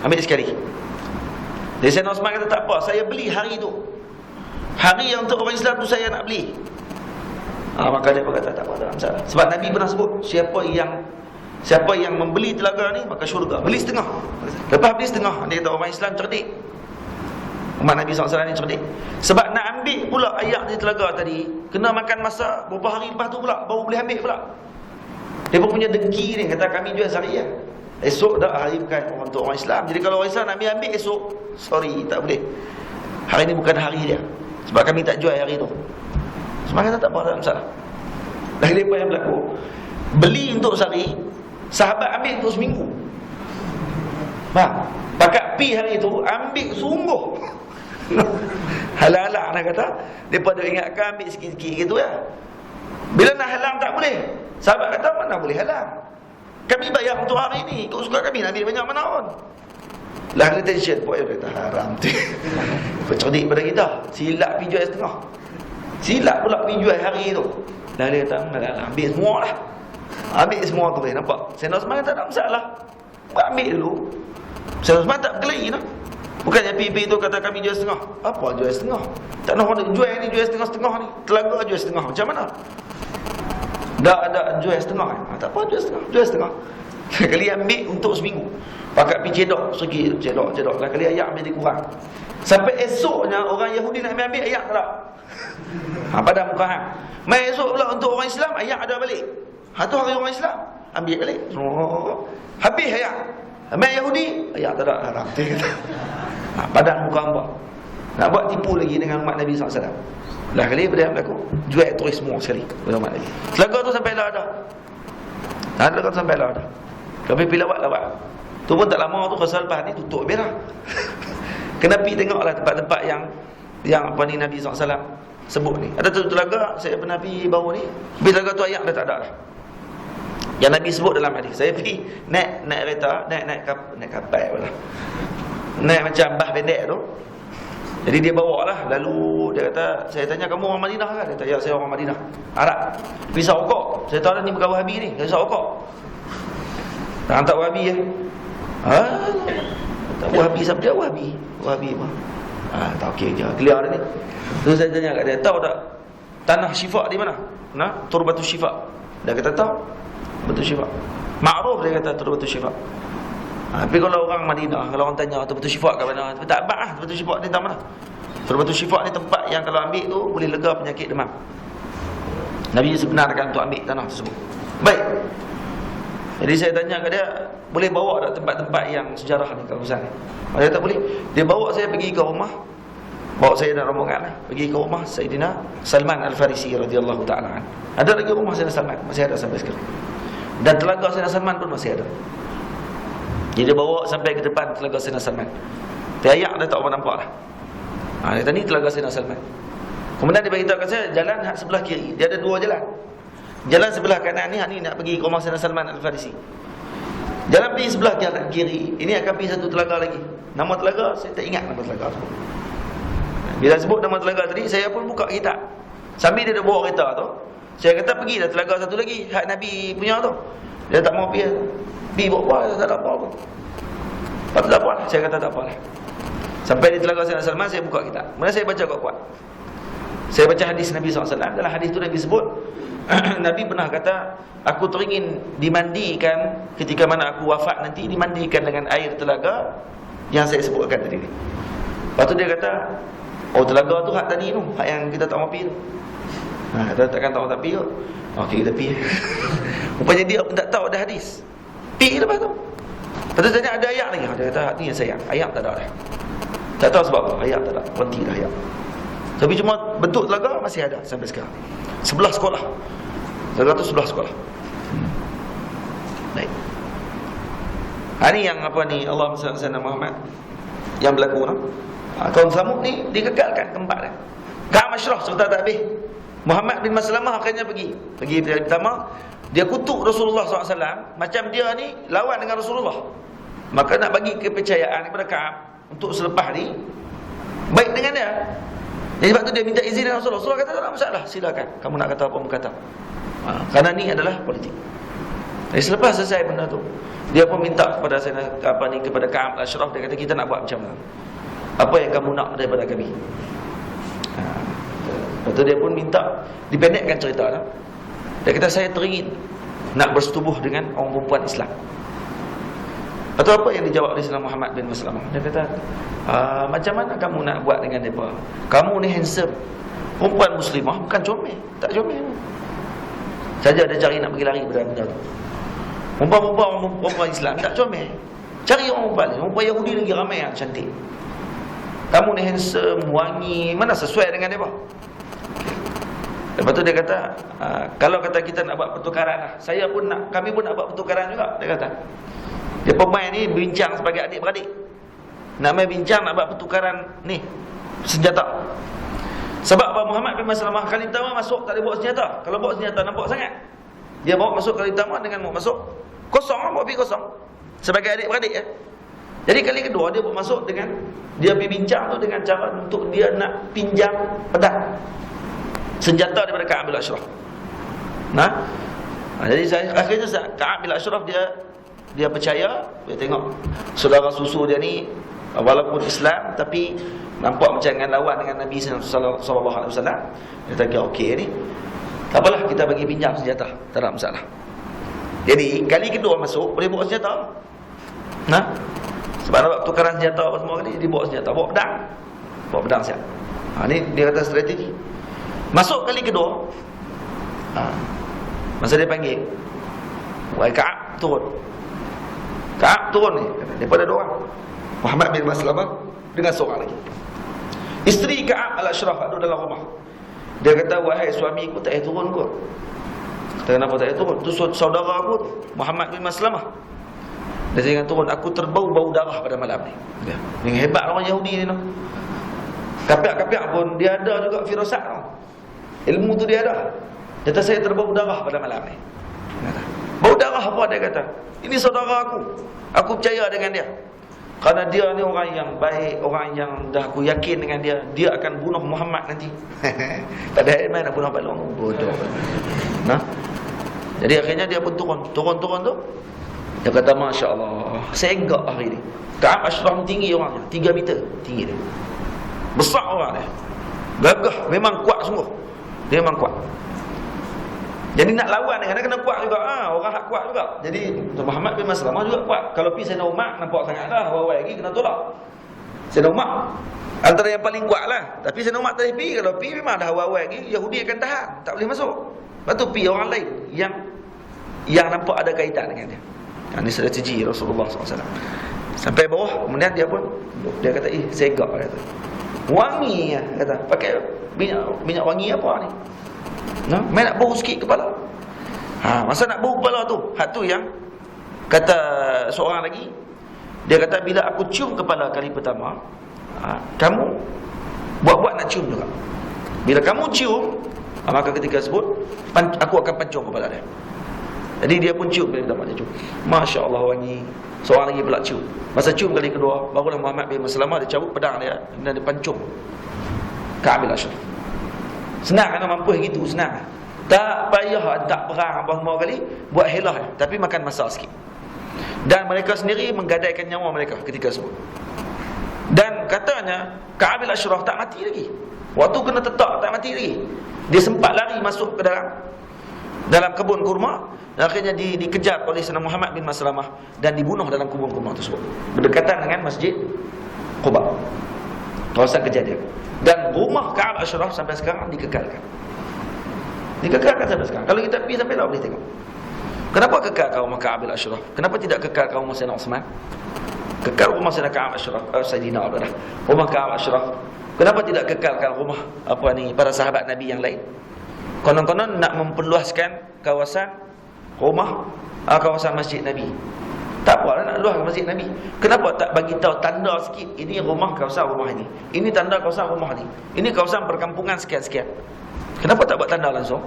ambil sekali. Dia Sayyidina Uthman kata, tak apa, saya beli hari tu. Hari yang untuk orang Islam tu saya nak beli. Maka dia berkata, tak apa, tak masalah. Sebab Nabi pernah sebut, siapa yang membeli telaga ni, maka syurga. Beli setengah. Lepas beli setengah, dia kata orang Islam cerdik. Umat Nabi SAW ni cerdik. Sebab nak ambil pula ayak di telaga tadi, kena makan masa beberapa hari lepas tu pula, baru boleh ambil pula. Dia pun punya dengki ni, kata kami jual sehari ya. Esok dah hari bukan untuk orang Islam. Jadi kalau orang Islam nak ambil esok, sorry, tak boleh. Hari ni bukan hari dia, sebab kami tak jual hari tu. Sebab kata tak apa, tak masalah. Lagi lepas yang berlaku, beli untuk sehari, sahabat ambil untuk seminggu. Pakat pi hari tu, ambil sungguh. Halal-halal nak kata, daripada ingatkan ambil sikit-sikit gitu ya. Bila nak halang tak boleh. Sahabat kata, mana boleh halang? Kami bayar untuk hari ni. Kau suka kami nak ambil banyak mana pun. Lah kena tension. Buat yang kata haram tu. Bercerdik pada kita. Silap pergi jual setengah. Silap pula pergi jual hari tu. Lah dia kata, ambil semua lah. Ambil semua tu boleh nampak. Sayyidina Osman tak ada masalah. Ambil dulu. Sayyidina Osman tak berkelahi lah. Bukannya pipi tu kata kami jual setengah. Apa jual setengah? Tak nak orang jual ni, jual setengah-setengah ni. Telaga jual setengah. Macam mana? Dah ada jual setengah. Tak apa jual setengah. Jual setengah. Kali ambil untuk seminggu. Pakat pergi cedok segi, cedok. Lah kali ayak ambil kurang. Sampai esoknya orang Yahudi nak ambil ayak tak ada. Pada muka hang. Mai esok pula untuk orang Islam ayak ada balik. Tu hari orang Islam ambil balik. Habis ayak. Mai Yahudi ayak tak ada, haram. Pada muka hang. Nak buat tipu lagi dengan umat Nabi SAW. Lah kali pada berlaku jual turis semua sekali pada umat Nabi. Telaga tu sampai lah ada. Telaga tu sampai lah ada. Tapi pilawat. Tu pun tak lama tu Rasul lepas ni tutup merah. Kena pergi tengoklah tempat-tempat yang apa ni Nabi SAW sebut ni. Ada tu telaga saya pernah pergi baru ni. Bila telaga tu ayak dah tak ada dah. Yang Nabi sebut dalam hadis. Saya pergi naik kereta, naik kapal pula. Naik macam bah pendek tu. Jadi dia bawa lah. Lalu dia kata, saya tanya kamu orang Madinah kan? Dia kata, ya saya orang Madinah, Arab. Pisau rokok. Saya tahu dah ni bukan Wahabi ni. Pisau rokok. Tak hantar Wahabi ya? Tak Wahabi siapa dia? Wahabi apa? Tak okey je. Clear dah ni. Terus saya tanya kat dia, tahu tak tanah Syifa di mana? Turbatus Syifa. Dia kata tahu. Turbatus Syifa. Ma'ruf dia kata Turbatus Syifa. Tapi kalau orang Madinah, kalau orang tanya Turbatus Syifa kat mana? Tak abad lah Turbatus Syifa ni tak mana. Turbatus Syifa ni tempat yang kalau ambil tu boleh lega penyakit demam. Nabi sebenarkan untuk ambil tanah tersebut. Baik. Jadi saya tanya ke dia, boleh bawa tak tempat-tempat yang sejarah ni kawasan ni? Dia tak boleh. Dia bawa saya pergi ke rumah. Bawa saya dan rombongan pergi ke rumah Sayyidina Salman Al-Farisi radhiyallahu taala. Ada lagi rumah Sayyidina Salman, masih ada sampai sekarang. Dan telaga Sayyidina Salman pun masih ada. Jadi dia bawa sampai ke depan telaga Sayyidina Salman. Ayak dah tak apa nampak dah. Dia kata ni telaga Sayyidina Salman. Kemudian dia beritahu kat saya jalan sebelah kiri. Dia ada dua jalan. Jalan sebelah kanan ni nak pergi ke rumah Sayyidina Salman Al-Farisi. Jalan pergi sebelah kiri, ini akan pergi satu telaga lagi. Nama telaga saya tak ingat nama telaga tu. Bila sebut nama telaga tadi, saya pun buka kitab. Sambil dia dah bawa kereta tu, saya kata pergi dah telaga satu lagi, hak Nabi punya tu. Dia tak mau pergi. Pergi bawa tak ada apa pun. Tak ada apa lah. Saya kata tak apa lah. Sampai di telaga Sayyidina Salman, saya buka kitab. Kemudian saya baca kuat-kuat. Saya baca hadis Nabi SAW. Dalam hadis tu Nabi sebut, Nabi pernah kata, aku teringin dimandikan ketika mana aku wafat nanti, dimandikan dengan air telaga yang saya sebutkan tadi ni. Lepas tu dia kata, oh telaga tu hak tadi tu, hak yang kita tak mau pergi tu. Kita takkan tahu tak pergi tu. Okey kita pergi. Rupanya dia pun tak tahu ada hadis. Pergi lepas tu. Lepas tu tanya ada ayat lagi. Dia kata hak ni yang sayang. Ayat tak ada dah. Tak tahu sebab apa. Ayat tak ada. Berhenti dah ayat. Tapi cuma bentuk telaga masih ada sampai sekarang. Sebelah sekolah. Telaga tu sebelah sekolah. Baik. Ini yang apa ni Allah SWT Muhammad yang berlaku lah. Kaum Samud ni dikekalkan tempat dia. Ka'ab Ashraf serta tak habis. Muhammad bin Maslamah akhirnya pergi pertama dia kutuk Rasulullah SAW. Macam dia ni lawan dengan Rasulullah, maka nak bagi kepercayaan kepada Ka'ab untuk selepas ni baik dengan dia. Jadi sebab tu dia minta izin dengan Rasulullah. Rasulullah kata tak ada masalah, silakan kamu nak kata apa pun kata. Kerana ni adalah politik. Jadi selepas selesai benda tu, dia pun minta kepada kepada Ka'ab Ashraf. Dia kata kita nak buat macam mana? Apa yang kamu nak daripada kami? Lepas tu dia pun minta dipendekkan cerita lah. Dia kata saya teringin nak bersetubuh dengan orang perempuan Islam. Atau apa yang dijawab oleh Sayyidina Muhammad bin Maslamah? Dia kata, macam mana kamu nak buat dengan mereka? Kamu ni handsome, perempuan muslimah, bukan comel. Tak comel saja dia cari nak pergi lari pada benda tu. Perempuan Islam tak comel. Cari orang perempuan Yahudi lagi ramai yang cantik. Kamu ni handsome, wangi, mana sesuai dengan mereka? Lepas tu dia kata, kalau kata kita nak buat pertukaran lah, kami pun nak buat pertukaran juga. Dia kata, dia pemain ni bincang sebagai adik-beradik, nak main bincang nak buat pertukaran ni senjata. Sebab apa? Muhammad bin Maslamah kali pertama masuk tak boleh bawa senjata. Kalau bawa senjata nampak sangat. Dia bawa masuk kali pertama dengan mau masuk Kosong, bawa pergi kosong. Sebagai adik-beradik ya. Jadi kali kedua dia masuk dengan dia pergi bincang tu dengan cara untuk dia nak pinjam pedang, senjata daripada Ka'ab bin Ashraf. Jadi akhirnya Ka'ab bin Ashraf dia percaya, dia tengok saudara susu dia ni walaupun Islam tapi nampak macam dengan lawan dengan Nabi sallallahu alaihi wasallam. Dia kata okey ni. Tak apalah, kita bagi pinjam senjata, tak ada masalah. Jadi kali kedua masuk boleh bawa senjata. Sebab nak tukaran senjata apa semua kali, dia bawa senjata, bawa pedang siap. Ni dia kata strategi. Masuk kali kedua, masa dia panggil, wahai Ka'ab, turun. Ka'ab turun ni, daripada dua orang, Muhammad bin Maslamah dengan seorang lagi. Isteri Ka'ab al-Ashraf ada dalam rumah. Dia kata, wahai suami aku tak payah turun kot. Kata, kenapa tak payah turun? Tu saudara aku tu, Muhammad bin Maslamah. Dia jangan turun, aku terbau-bau darah pada malam ni. Yang hebat orang Yahudi ni no. Kapiak-kapiak pun dia ada juga firasat no. Ilmu tu dia ada. Dia kata saya terbau darah pada malam ni. Bau darah apa dia kata? Ini saudara aku. Aku percaya dengan dia. Kerana dia ni orang yang baik, orang yang dah aku yakin dengan dia, dia akan bunuh Muhammad nanti. Tak ada main nak bunuh balong, bodoh. Jadi akhirnya dia pun turun tu. Dia kata, Masya Allah, saya enggak hari ni. Ka'ab Ashraf tinggi orangnya, 3 meter tinggi dia. Besar orang dia. Gagah, memang kuat sungguh. Dia memang kuat. Jadi nak lawan dengan dia kena kuat juga. Orang hak kuat juga. Jadi Muhammad bin Maslamah juga kuat. Kalau pergi Sayyidina Umar, nampak sangat dah. Awal-awal lagi kena tolak. Sayyidina Umar antara yang paling kuat lah. Tapi Sayyidina Umar tak boleh pergi. Kalau pergi memang dah awal-awal lagi, Yahudi akan tahan, tak boleh masuk. Lepas tu pergi orang lain yang nampak ada kaitan dengan dia. Ini strategi Rasulullah SAW. Sampai bawah, kemudian dia kata, saya gak, kata. Wangi ya, kata. Pakai minyak wangi apa ni? Main nak bau sikit kepala. Masa nak bau kepala tu, hak tu yang kata seorang lagi. Dia kata, bila aku cium kepala kali pertama, kamu buat-buat nak cium juga. Bila kamu cium, maka ketika sebut, aku akan pancung kepala dia. Jadi dia pun cium bila pertama dia cium. Masya Allah wangi. Seorang lagi pula cium. Masa cium kali kedua, barulah Muhammad bin Maslamah dia cabut pedang dia dan dia pancung Ka'ab bin Ashraf. Senang kan mampu gitu, senang. Tak payah tak perang apa semua kali, buat helah, tapi makan masa sikit. Dan mereka sendiri menggadaikan nyawa mereka ketika sebut. Dan katanya Ka'ab bin Ashraf tak mati lagi. Waktu kena tetak tak mati lagi. Dia sempat lari masuk ke dalam kebun kurma. Akhirnya dikejar oleh Sayyidina Muhammad bin Maslamah dan dibunuh dalam kebun kurma tersebut, berdekatan dengan Masjid Quba, kawasan kejadian. Dan rumah Ka'ab Ashraf sampai sekarang dikekalkan sampai sekarang. Kalau kita pergi sampai lah boleh tengok. Kenapa kekal rumah Ka'ab Ashraf? Kenapa tidak kekal rumah Sayyidina Uthman? Kekal rumah Sayyidina Ka'ab Ashraf, rumah Ka'ab Ashraf. Kenapa tidak kekalkan rumah para sahabat Nabi yang lain? Konon-konon nak memperluaskan kawasan rumah, kawasan masjid Nabi. Tak apa nak luah masjid Nabi. Kenapa tak bagi tahu tanda sikit, ini rumah kawasan rumah ini, ini tanda kawasan rumah ni, ini kawasan perkampungan sekian-sekian. Kenapa tak buat tanda langsung?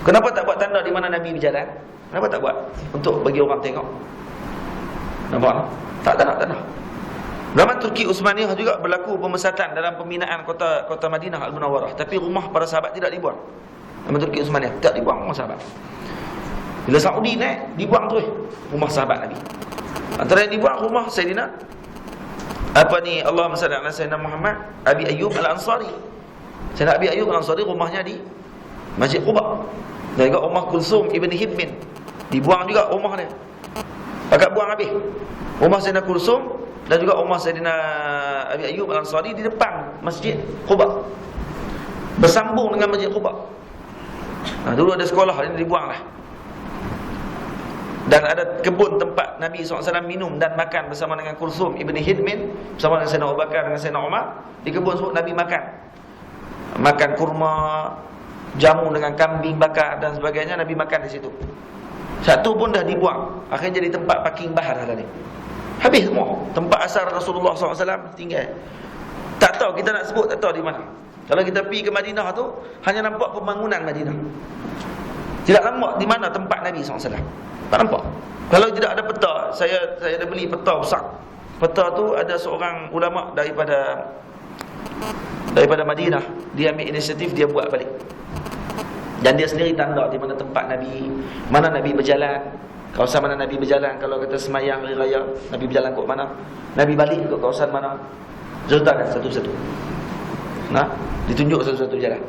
Kenapa tak buat tanda di mana Nabi berjalan? Kenapa tak buat untuk bagi orang tengok? Nampak? Tak nak. Zaman Turki Uthmaniyah juga berlaku pemesatan dalam pembinaan kota Madinah Al-Munawwarah, tapi rumah para sahabat tidak dibuang. Zaman Turki Uthmaniyah tak dibuang rumah sahabat. Bila Saudi naik, dibuang terus rumah sahabat Nabi. Antara yang dibuang rumah Sayyidina Allahumma salli ala Sayyidina Muhammad, Abi Ayyub Al-Ansari. Sayyidina Abi Ayyub Al-Ansari rumahnya di Masjid Quba. Dan juga rumah Kulsum Ibn Hibmin, dibuang juga rumah dia. Pakat buang habis. Rumah Sayyidina Kulsum dan juga rumah Sayyidina Abi Ayyub Al-Ansari di depan Masjid Quba, bersambung dengan Masjid Quba. Dulu ada sekolah, ini dibuang lah. Dan ada kebun tempat Nabi SAW minum dan makan bersama dengan Kulsum Ibn Hidmin, bersama dengan Sayyidina Abu Bakar dengan Sayyidina Umar. Di kebun tersebut Nabi makan kurma, jamu dengan kambing bakar dan sebagainya. Nabi makan di situ. Satu pun dah dibuang. Akhirnya jadi tempat parking bahar tadi. Habis semua. Tempat asal Rasulullah SAW tinggal. Tak tahu, kita nak sebut tak tahu di mana. Kalau kita pergi ke Madinah tu, hanya nampak pembangunan Madinah. Tidak nampak di mana tempat Nabi SAW. Tak nampak. Kalau tidak ada peta, saya dah beli peta besar. Peta tu ada seorang ulama daripada Madinah, dia ambil inisiatif, dia buat balik. Dan dia sendiri tanda di mana tempat Nabi, mana Nabi berjalan, kawasan mana Nabi berjalan. Kalau kata semayang hari raya, Nabi berjalan ke mana, Nabi balik ke kawasan mana, ceritakan satu-satu. Nah, ditunjuk satu-satu jalan.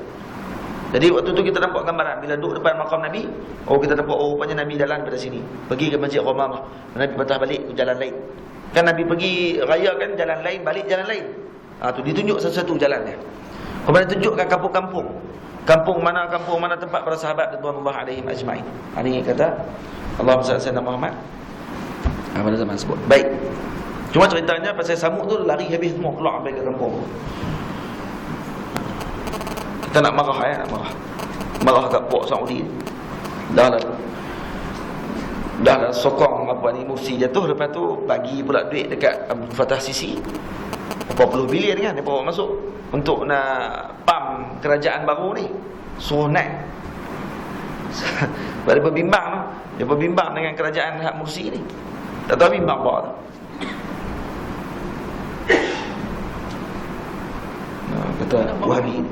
Jadi waktu tu kita nampak gambaran, bila duduk depan makam Nabi, oh kita nampak, oh rupanya Nabi jalan pada sini, pergi ke Masjid Qomamah, Nabi patah balik ke jalan lain. Kan Nabi pergi raya kan jalan lain, balik jalan lain. Tu ditunjuk satu-satu jalannya. Kemudian tunjukkan kampung-kampung. Kampung mana tempat para sahabat radhiyallahu alaihim ajma'in. Ini kata Allahumma salli ala sayyidina Muhammad. Pada zaman sebut. Baik. Cuma ceritanya pasal Samud tu lari habis semua keluar sampai ke kampung. Kita nak marah nak marah. Marah kat Pok Saudi. Dah sokong Mursi jatuh, lepas tu bagi pula duit dekat Abdul Fattah Sisi. Berapa puluh bilion kan dia bawa masuk untuk nak pam kerajaan baru ni. Suruh naik. Dia berbimbang dengan kerajaan hak Mursi ni. Tak tahu bimbang apa tu. Kata Wahabi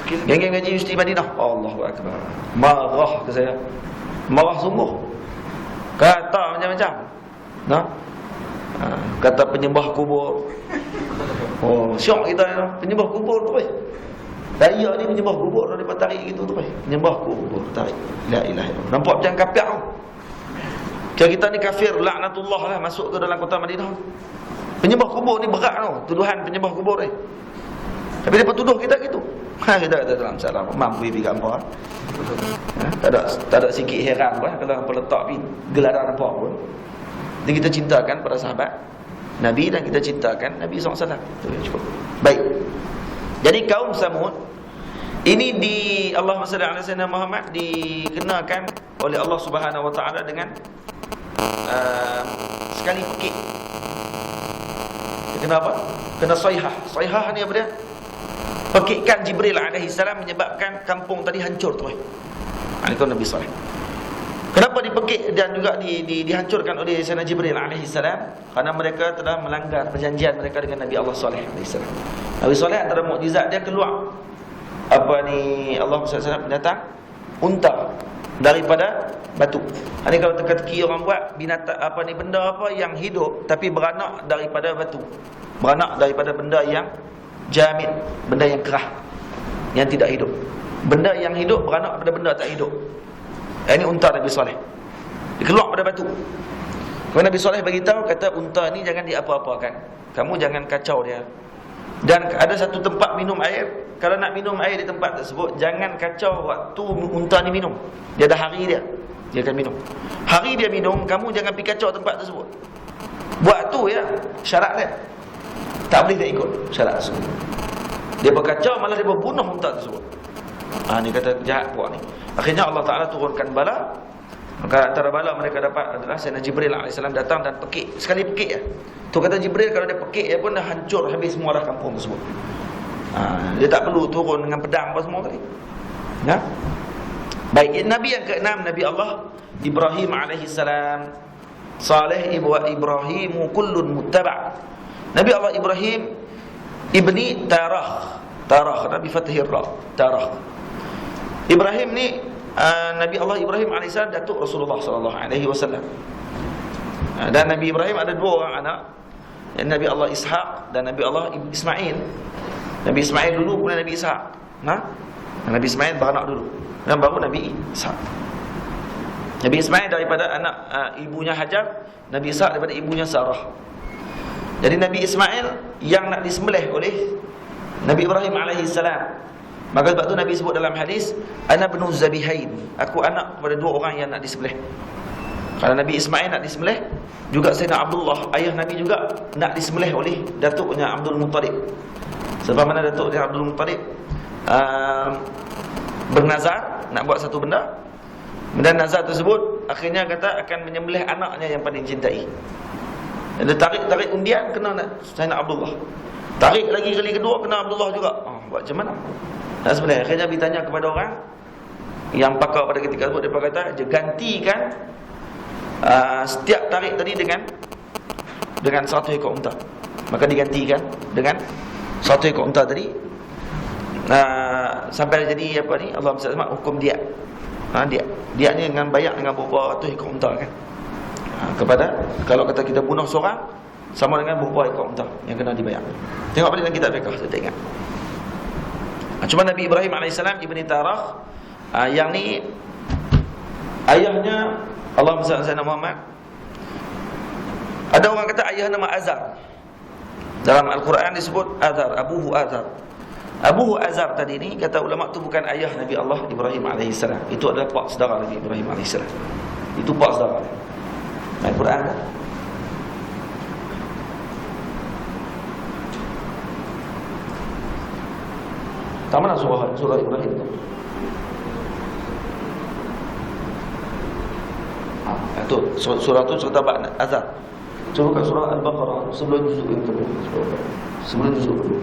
geng-geng Haji Universiti Madinah, Allahu Akbar, marah ke saya. Marah sungguh. Kata macam-macam. Kata penyembah kubur. Oh, syok kita penyembah kubur tu. Daya ni penyembah kubur, dia tarik gitu tu. Penyembah kubur tarik. La ilaha illallah. Nampak macam kafir tu. Kita ni kafir laknatullah lah masuk ke dalam kota Madinah. Penyembah kubur ni berat tu, tuduhan penyembah kubur ni. Tapi dia tuduh kita gitu. Kita kata dalam salah mampu pergi kat apa. Tak ada sikit heran pun kalau apa letak pergi gelaran apa pun. Jadi kita cintakan para sahabat Nabi dan kita cintakan Nabi SAW. Itu cukup. Baik. Jadi kaum Samud ini Allahumma salli ala sayyidina Muhammad dikenakan oleh Allah Subhanahu wa taala dengan sekali pekik. Kenapa? Kena saihah. Saihah ni apa dia? Pekikan Jibril alaihi salam menyebabkan kampung tadi hancur tu. Itu Nabi sallallahu. Kenapa dipekik dan juga dihancurkan oleh Sayyidina Jibril alaihi salam? Karena mereka telah melanggar perjanjian mereka dengan Nabi Allah Saleh alaihi salam. Nabi Saleh antara mukjizat dia keluar Allah SAW datang unta daripada batu. Ini kalau teka-teki orang buat binatang benda yang hidup tapi beranak daripada batu. Beranak daripada benda yang jamid, benda yang kerah, yang tidak hidup. Benda yang hidup beranak daripada benda tak hidup. Ini unta Nabi Saleh. Dia keluar pada batu. Kalau Nabi Saleh bagi tahu, kata unta ni jangan diapa-apakan. Kamu jangan kacau dia. Dan ada satu tempat minum air. Kalau nak minum air di tempat tersebut, jangan kacau waktu unta ni minum. Dia ada hari dia akan minum. Hari dia minum, kamu jangan pergi kacau tempat tersebut. Buat tu ya syarat dia. Tak boleh tak ikut syarat tersebut. Dia berkacau, malah dia berbunuh unta tersebut. Ni kata jahat puak ni. Akhirnya Allah Ta'ala turunkan bala. Maka antara bala mereka dapat adalah Sayyidina Jibril AS datang dan pekik. Sekali pekik ya. Tu kata Jibril, kalau dia pekik dia pun dah hancur habis semua dah kampung tersebut. Dia tak perlu turun dengan pedang apa semua tadi. Baik, Nabi yang ke-6, Nabi Allah Ibrahim AS. Saleh Ibrahimu kullun muttaba'. Nabi Allah Ibrahim ibni Tarah. Tarah Nabi Fathir Ra. Tarah. Ibrahim ni Nabi Allah Ibrahim AS datuk Rasulullah SAW. Dan Nabi Ibrahim ada dua orang anak, Nabi Allah Ishaq dan Nabi Allah Ismail. Nabi Ismail dulu, kemudian Nabi Ishaq. Nabi Ismail beranak dulu, dan baru Nabi Ishaq. Nabi Ismail daripada anak ibunya Hajar, Nabi Ishaq daripada ibunya Sarah. Jadi Nabi Ismail yang nak disembelih oleh Nabi Ibrahim AS. Maka sebab tu Nabi sebut dalam hadis, ana ibnu zabihain, aku anak kepada dua orang yang nak disembelih. Kalau Nabi Ismail nak disembelih, juga Sayyidina Abdullah ayah Nabi juga nak disembelih oleh datuknya Abdul Muttalib. Sebab mana datuknya Abdul Muttalib bernazar nak buat satu benda, dan nazar tersebut akhirnya kata akan menyembelih anaknya yang paling cintai. Dia tarik undian, kena Sayyidina Abdullah. Tarik lagi kali kedua, kena Abdullah juga. Buat macam mana? Nak sebenarnya akhirnya bertanya kepada orang, Yang pakar pada ketika itu dia kata dia gantikan setiap tarik tadi dengan 100 ekor unta. Maka digantikan dengan 100 ekor unta tadi, sampai jadi apa ni, Allah SWT hukum dia. Dia ni dengan bayar dengan beberapa ratus ekor unta kan. Kepada, kalau kata kita bunuh seorang, sama dengan beberapa ekor unta yang kena dibayar. Tengok balik dalam kitab fiqh, kita ingat. Cuma Nabi Ibrahim AS Ibni Tarah, yang ni ayahnya Allahumma salli ala Sayyidina Muhammad. Ada orang kata ayah nama Azar. Dalam Al-Quran disebut Azar, Abuhu Azar. Abuhu Azar tadi ni, kata ulama tu bukan ayah Nabi Allah Ibrahim AS. Itu adalah pak saudara Nabi Ibrahim AS. Itu pak saudara. Al-Quran kan? Tak mana surah Ibrahim tu? Itu surah tu cerita bab Azar. Coba kat surah Al-Baqarah sebelum juzuk yang kedua. Sebelum juzuk kedua.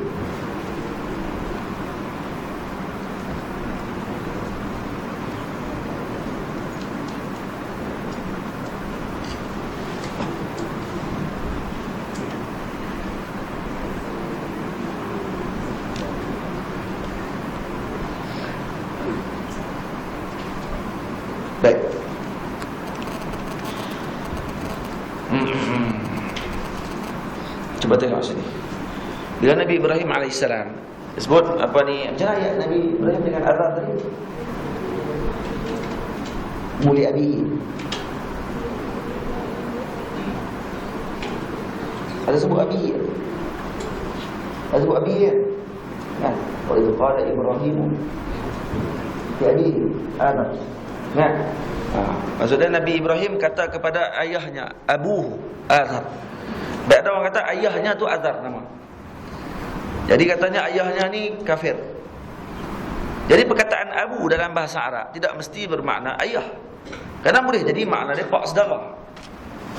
Baik. Cuba tengok sini. Bila Nabi Ibrahim AS sebut apa ni, macam mana ayat Nabi Ibrahim dengan Azar tadi? Muli abi. Ada sebut abi. Ada sebut abi ya. Nah, kalau qala Ibrahim ya abi Azar. Nah, maksudnya Nabi Ibrahim kata kepada ayahnya Abu Azar. Tak ada orang kata ayahnya tu Azar nama. Jadi katanya ayahnya ni kafir. Jadi perkataan Abu dalam bahasa Arab tidak mesti bermakna ayah. Kerana boleh jadi makna dia pak saudara.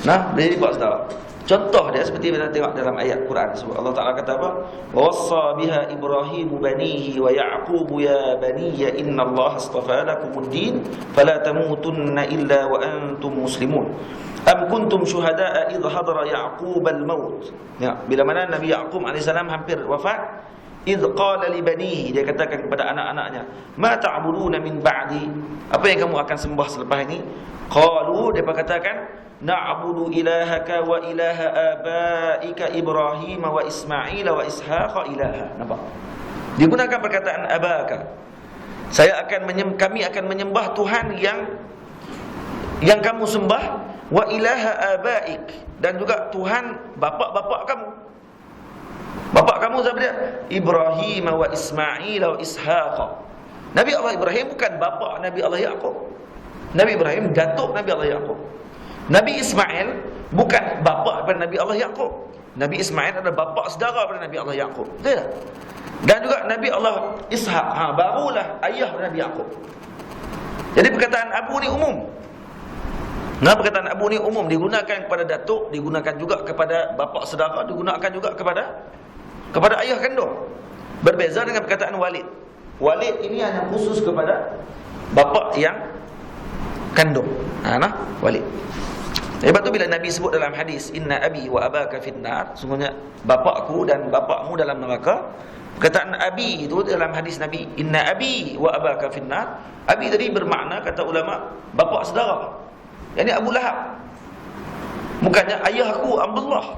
Nah, boleh jadi pak saudara. Contoh dia seperti kita tengok dalam ayat Quran. Allah Ta'ala kata apa? Wassa biha Ibrahim banihi wa Ya'qub ya baniya inna Allah astafa lakumud din fala tamutunna illa wa antum muslimun. Am kuntum syuhada'a idh hadara Ya'qub al-maut. Ya, bila mana Nabi Ya'qub AS hampir wafat, idh qala li banihi, dia katakan kepada anak-anaknya, ma ta'buduna min ba'di, apa yang kamu akan sembah selepas ini? Qalu, dia katakan, na'budu ilahaka wa ilaha abaika Ibrahim wa Ismail wa Ishaq ilaha. Nampak? Digunakan perkataan abaka. Kami akan menyembah Tuhan yang kamu sembah, wa ilaha abaik, dan juga Tuhan bapak-bapak kamu. Bapak kamu siapa dia? Ibrahim wa Ismail wa Ishaq. Nabi Allah Ibrahim bukan bapak Nabi Allah Yaqub. Nabi Ibrahim datuk Nabi Allah Yaqub. Nabi Ismail bukan bapa daripada Nabi Allah Yaqub. Nabi Ismail adalah bapa saudara daripada Nabi Allah Yaqub. Betul tak? Dan juga Nabi Allah Ishaq, barulah ayah Nabi Yaqub. Jadi perkataan Abu ni umum. Nah, perkataan Abu ni umum, digunakan kepada datuk, digunakan juga kepada bapa saudara, digunakan juga kepada ayah kandung. Berbeza dengan perkataan walid. Walid ini hanya khusus kepada bapa yang kandung. Walid. Sebab tu bila Nabi sebut dalam hadis, inna abi wa abaka finnar, sungguhnya bapakku dan bapakmu dalam neraka. Perkataan abi itu dalam hadis Nabi, inna abi wa abaka finnar. Abi tadi bermakna, kata ulama, bapak saudara. Yani Abu Lahab. Bukannya ayahku Abdullah.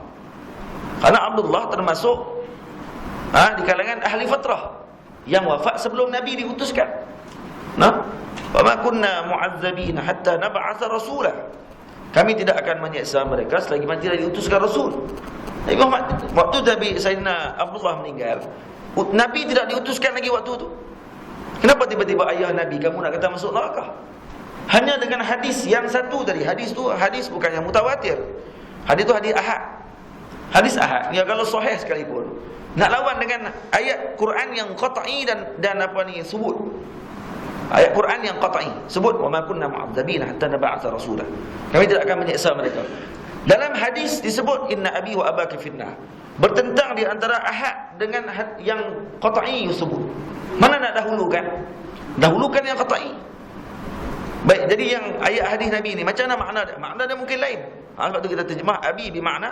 Karena Abdullah termasuk di kalangan ahli fatrah yang wafat sebelum Nabi diutuskan. Wa ma kunna mu'azzabina hatta nab'atha rasulah. Kami tidak akan menyiksa mereka selagi mana tidak diutuskan Rasul. Nabi Muhammad, waktu Nabi Sayyidina Abdullah meninggal, Nabi tidak diutuskan lagi waktu itu. Kenapa tiba-tiba ayah Nabi kamu nak kata masuk neraka? Hanya dengan hadis yang satu tadi. Hadis tu hadis bukan yang mutawatir. Hadis tu hadis ahad. Hadis ahad, ya kalau sahih sekalipun, nak lawan dengan ayat Quran yang qat'i dan apa ni sebut. Ayat Quran yang qat'i sebut wa ma kunna mu'adzabina hatta nab'atha rasulah. Kami tidak akan menyiksa mereka. Dalam hadis disebut inna abi wa abaka finnar. Bertentang di antara ahad dengan yang qat'i disebut. Mana nak dahulukan? Dahulukan yang qat'i. Baik, jadi yang ayat hadis Nabi ni macam mana makna dia? Makna dia mungkin lain. Sebab tu kita terjemah abi bermakna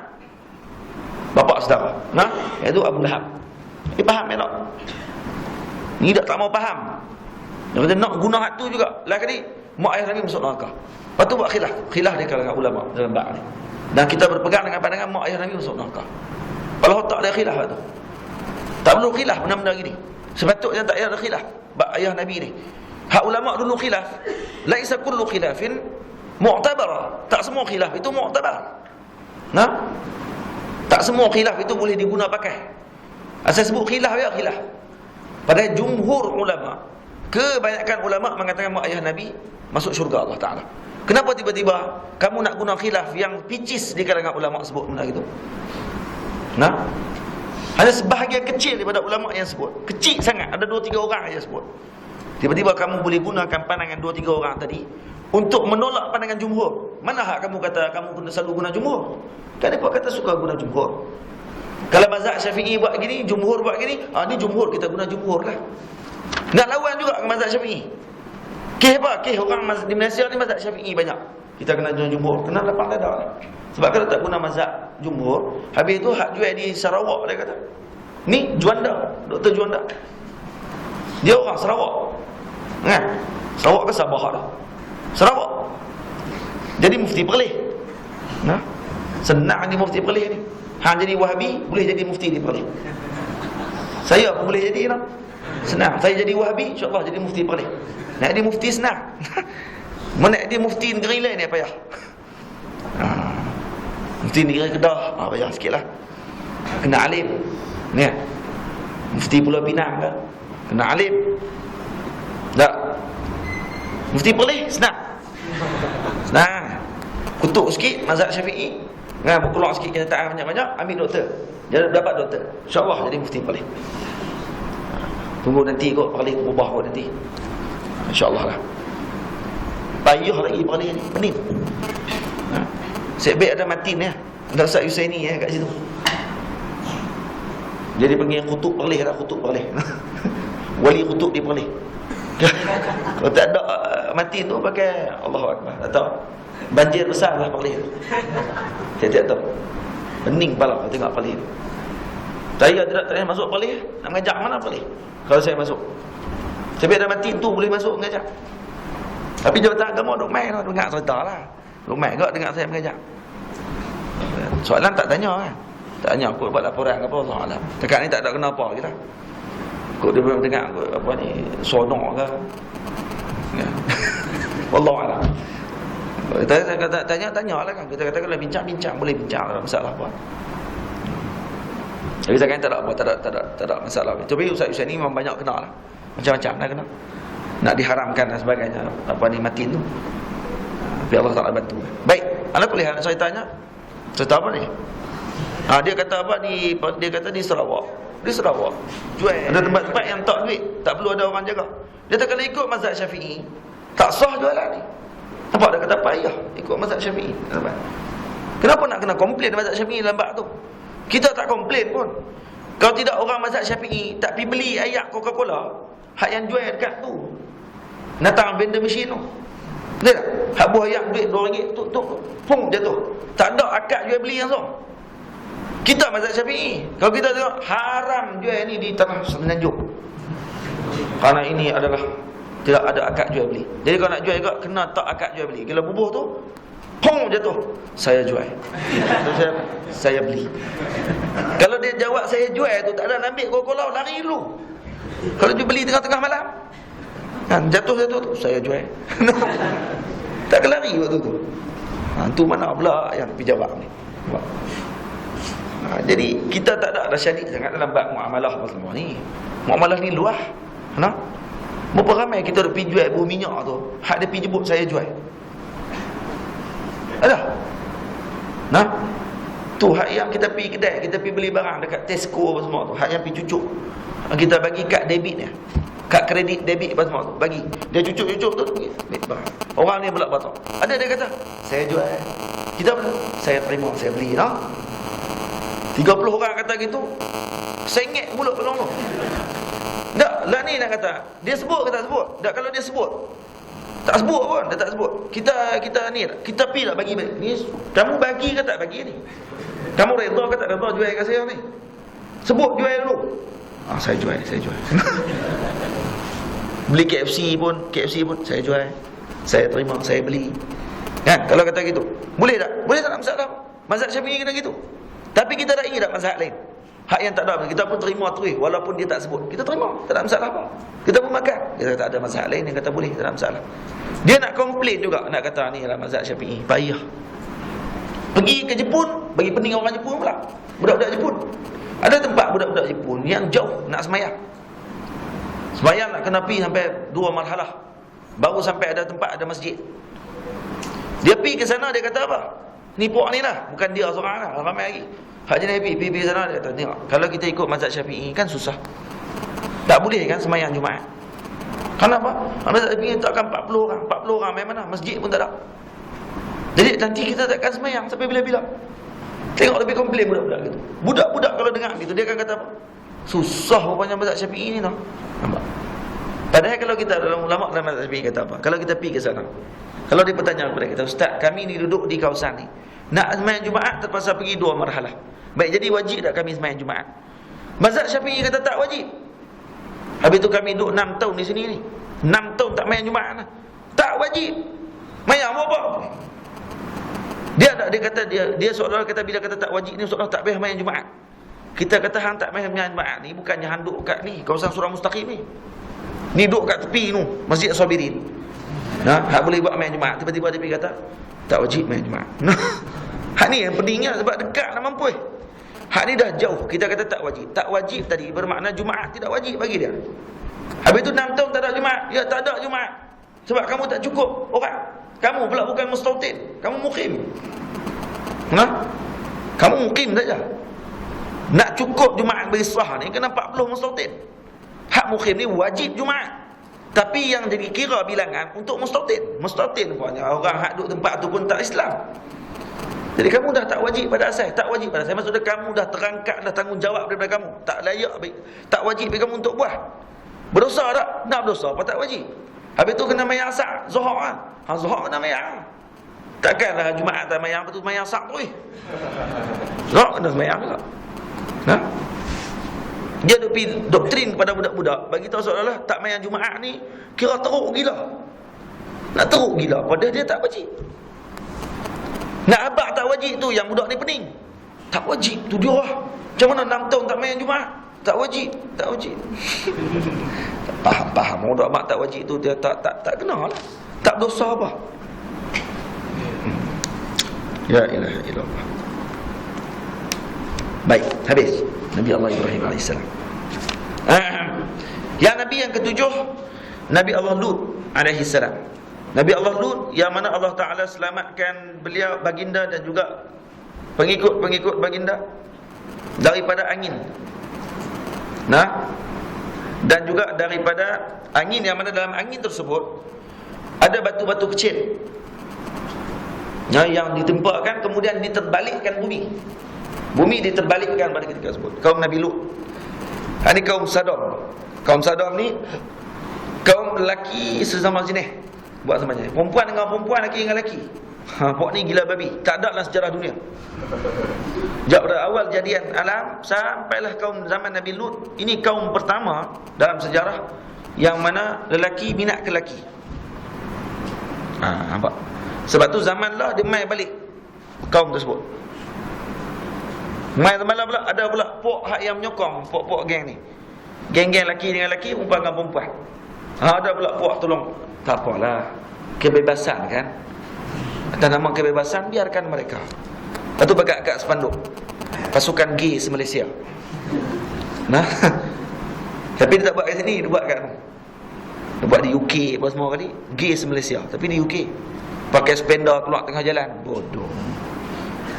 bapa saudara. Nah, iaitu Abu Lahab. Faham tak? Ni tak mau faham. Dia kata nak guna hak tu juga. Lah kali mak ayah Nabi masuk neraka. Lepas tu buat khilaf di kalangan ulama dalam bab ni. Dan kita berpegang dengan pandangan mak ayah Nabi masuk neraka. Kalau tak ada khilaf tu. Tak perlu khilaf benda-benda gini. Sepatutnya tak ada khilaf bab ayah Nabi ni. Hak ulama dulu khilaf. Laisa kullu khilafin mu'tabar. Tak semua khilaf itu mu'tabar. Nah? Tak semua khilaf itu boleh diguna pakai. Asal sebut khilaf ya khilaf. Padahal jumhur ulama, kebanyakan ulama mengatakan mak ayah Nabi masuk syurga Allah Ta'ala. Kenapa tiba-tiba kamu nak guna khilaf yang picis di kalangan ulama sebut benda gitu? Nah? Hanya sebahagian kecil daripada ulama yang sebut. Kecil sangat, ada 2-3 orang saja sebut. Tiba-tiba kamu boleh gunakan pandangan 2-3 orang tadi untuk menolak pandangan jumhur. Mana hak kamu kata kamu kena selalu guna jumhur? Kan mereka kata suka guna jumhur. Kalau mazhab Syafi'i buat gini, jumhur buat gini, ni jumhur, kita guna jumhur lah. Nak lawan juga ke mazhab Syafi'i. Kes apa? Kes orang di Malaysia ni mazhab Syafi'i banyak. Kita kena guna jumhur. Kena lapang dada ni. Sebab kalau tak guna mazhab jumhur, habis tu hak jual di Sarawak dia kata. Ni Juanda, Dr. Juanda. Dia orang Sarawak. Kan? Sarawak ke Sabah dah? Sarawak. Jadi mufti Perlis. Nah, senang ni mufti Perlis ni. Hang jadi Wahabi, boleh jadi mufti di Perlis. Saya pun boleh jadi lah. Senang. Saya jadi Wahabi, insya-Allah jadi mufti Perlis. Nak jadi mufti senang. Mana dia mufti negeri lain ni payah. Mufti negeri Kedah, payah sikitlah. Kena alim. Ni. Mufti Pulau Pinang kan. Kena alim. Tak. Mufti Perlis senang. Senang. Kutuk sikit mazhab Syafi'i. Keluar sikit kenyataan banyak-banyak, ambil doktor. Jadi dapat doktor. InsyaAllah jadi mufti Perlis. Tunggu nanti kot Perlis berubah kot nanti. InsyaAllah lah. Payuh lagi Perlis ni, pening. Sebab ada matin ya. Ada Ustaz Yusaini ya kat situ. Jadi panggil kutub Perlis lah, kutub Perlis. Wali kutub di Perlis. Kalau tak ada matin tu pakai Allahu Akbar. Tak tahu. Banjir besar lah Perlis tu. Saya tak tahu. Pening kepala kalau tengok Perlis. Saya tidak masuk Perlis. Nak mengajak mana Perlis kalau saya masuk? Sebab ada mati tu boleh masuk mengajak. Tapi jawatan agama duk main lah, dengar cerita lah. Duk main juga dengar saya mengajak. Soalan tak tanya kan. Tak tanya aku buat laporan ke apa, Allah Alam. Dekat ni tak ada kena apa kita. Kau dia memang dengar aku apa ni, sonok ke. Ya. Allah Alam. Kita tanya lah kan. Kita kata kalau bincang-bincang, boleh bincang, tak ada masalah apa. Jadi saya kata tak ada apa, tak ada masalah. Tapi Ustaz Yusaini memang banyak kenal lah. Macam-macam dah kenal. Nak diharamkan dan sebagainya, apa ni matin tu. Tapi Allah Ta'ala bantu. Baik, anda boleh saya tanya. Cerita apa ni? Dia kata apa dia kata di Sarawak. Di Sarawak. Jual. Ada tempat-tempat yang tak duit, tak perlu ada orang jaga. Dia kata kalau ikut mazhab Syafi'i, tak sah jualan ni. Nampak dia kata payah ikut mazhab Syafi'i. Kenapa nak kena komplain mazhab Syafi'i dalam bab tu? Kita tak komplain pun. Kalau tidak orang mazhab Syafi'i tak pergi beli ayak Coca-Cola, hak yang jual dekat tu. Datang vendor mesin tu. Betul tak? Hak buah ayak duit RM2 tu pung jatuh. Tak ada akad jual beli langsung. Kita mazhab Syafi'i, kalau kita tengok haram jual ni di tanah Semenanjung. Kerana ini adalah tidak ada akad jual beli. Jadi kalau nak jual juga kena tak akad jual beli. Kalau bubuh tu pung jatuh, saya jual. Saya beli. Kalau dia jawab saya jual tu tak ada nak ambil Coca-Cola, lari dulu. Kalau dia beli tengah-tengah malam, kan jatuh tu saya jual. Tak kelari waktu tu. Tu mana pula yang pergi jawab ni. Jadi kita tak ada syadid sangat dalam bab muamalah apa semua ni. Muamalah ni luah. Berapa ramai kita dah pergi jual buah minyak tu, hak dia pergi jemput saya jual. Ada. Tu hak yang kita pergi kedai, kita pergi beli barang dekat Tesco apa semua tu, hak yang pergi cucuk. Kita bagi kad debit dia. Kad kredit debit apa semua tu, bagi. Dia cucuk-cucuk tu pergi barang. Orang ni pula batal. Ada dia kata, saya jual. Kita saya terima, saya beli 30 orang kata gitu. Sengit mulut orang tu. Tak, lah ni nak kata. Dia sebut ke tak sebut? Tak, kalau dia sebut. Tak sebut pun, dia tak sebut. Kita ni, kita pi tak bagi ni. Kamu bagi ke tak bagi ni? Kamu redha ke tak redha jual kat saya ni? Sebut jual dulu. Saya jual. Beli KFC pun saya jual. Saya terima, saya beli. Kan? Kalau kata gitu, boleh tak? Boleh tak, nak masalah. Mazhab Syafi'i kena gitu. Tapi kita tak ingat mazhab lain. Hak yang tak ada, kita pun terima terus walaupun dia tak sebut. Kita terima, tak ada masalah apa. Kita pun makan. Kita tak ada mazhab lain yang kata boleh, tak ada masalah. Dia nak komplain juga, nak kata ni lah mazhab Syafi'i. Payah. Pergi ke Jepun, bagi pening orang Jepun pula. Budak-budak Jepun. Ada tempat budak-budak Jepun yang jauh nak semayang. Semayang nak kena pergi sampai 2 marhalah. Baru sampai ada tempat, ada masjid. Dia pergi ke sana, dia kata apa? Ni puak ni lah, bukan dia seorang lah, ramai lagi. Hak jenis pergi ke sana, dia kata, tengok, kalau kita ikut mazhab Syafi'i kan susah. Tak boleh kan semayang Jumaat. Kenapa? Mazhab Syafi'i takkan 40 orang. 40 orang main mana? Masjid pun tak ada. Jadi nanti kita takkan semayang sampai bila-bila. Tengok lebih komplain budak-budak gitu. Budak-budak kalau dengar gitu, dia akan kata apa? Susah rupanya mazhab Syafi'i ni tau. Nampak? Padahal kalau kita dalam ulama dalam mazhab Syafi'i kata apa? Kalau kita pergi ke sana, kalau dia bertanya kepada kita, Ustaz, kami ni duduk di kawasan ni, nak semayang Jumaat terpaksa pergi 2 marhalah. Baik, jadi wajib tak kami semayang Jumaat? Mazhab Syafi'i kata tak wajib. Habis tu kami duduk 6 tahun di sini ni, 6 tahun tak semayang Jumaat lah. Tak wajib. Semayang apa? Dia kata dia seolah kata bila kata tak wajib ni seolah tak payah semayang Jumaat. Kita kata hang tak payah semayang Jumaat ni bukannya hang duduk kat ni kawasan Surah Mustaqim ni. Ni duduk kat tepi tu, Masjid Sabirin. Hak boleh buat main Jumaat, tiba-tiba dia pergi kata tak wajib main Jumaat. Hak ni yang pentingnya sebab dekat nak mampu. Hak ni dah jauh, kita kata tak wajib. Tak wajib tadi bermakna Jumaat tidak wajib bagi dia. Habis tu 6 tahun tak ada Jumaat. Ya tak ada Jumaat. Sebab kamu tak cukup orang. Kamu pula bukan mustautin, kamu mukim. Kamu mukim saja. Nak cukup Jumaat bagi sah ni kena 40 mustautin. Hak mukim ni wajib Jumaat. Tapi yang jadi kira bilangan untuk mustautin. Mustautin punya orang hak duduk tempat tu pun tak Islam. Jadi kamu dah tak wajib pada asal. Tak wajib pada asal maksudnya kamu dah terangkat, dah tanggungjawab daripada kamu. Tak layak, tak wajib bagi kamu untuk buat. Berdosa tak? Nak berdosa apa tak wajib. Habis tu kena mayang asar, Zuhur kan. Zuhur kena mayang. Takkanlah Jumaat tak mayang, betul mayang asar tu. Zuhur kena mayang juga. Dia doktrin kepada budak-budak, bagi tahu seolah-olah tak mayang Jumaat ni kira teruk gila. Nak teruk gila, padahal dia tak wajib. Nak abang tak wajib tu yang budak ni pening. Tak wajib tu dia lah. Macam mana 6 tahun tak mayang Jumaat? Tak wajib. Faham budak mak tak wajib tu dia tak kenal lah. Tak berdosa apa. Ya ilaha illallah. Baik, habis. Nabi Allah Ibrahim AS. Yang Nabi yang ketujuh, Nabi Allah Lut AS. Nabi Allah Lut yang mana Allah Ta'ala selamatkan beliau, baginda dan juga pengikut-pengikut baginda daripada angin. Dan juga daripada angin yang mana dalam angin tersebut ada batu-batu kecil yang ditempakkan kemudian diterbalikkan bumi. Bumi diterbalikkan pada ketika tersebut. Kaum Nabi Lut. Ini kaum Sodom. Kaum Sodom ni kaum lelaki sesama jenis. Buat sama jenis. Perempuan dengan perempuan, lelaki dengan lelaki. Puak ni gila babi. Tak ada dalam sejarah dunia. Sejak pada awal jadian alam sampailah kaum zaman Nabi Lut. Ini kaum pertama dalam sejarah yang mana lelaki minat ke lelaki. Nampak? Sebab tu zamanlah dia mai balik kaum tersebut. Mai semalam pula ada pula puak hak yang menyokong, puak-puak geng ni. Geng-geng lelaki dengan lelaki, perempuan dengan perempuan. Ada pula puak tolong. Tak apalah. Kebebasan kan. Atas nama kebebasan biarkan mereka. Lepas tu bagat kat spanduk pasukan gays Malaysia. Tapi dia tak buat kat sini, dia buat kat dia buat di UK apa semua kali, gays Malaysia, tapi di UK. Pakai spender keluar tengah jalan. Bodoh.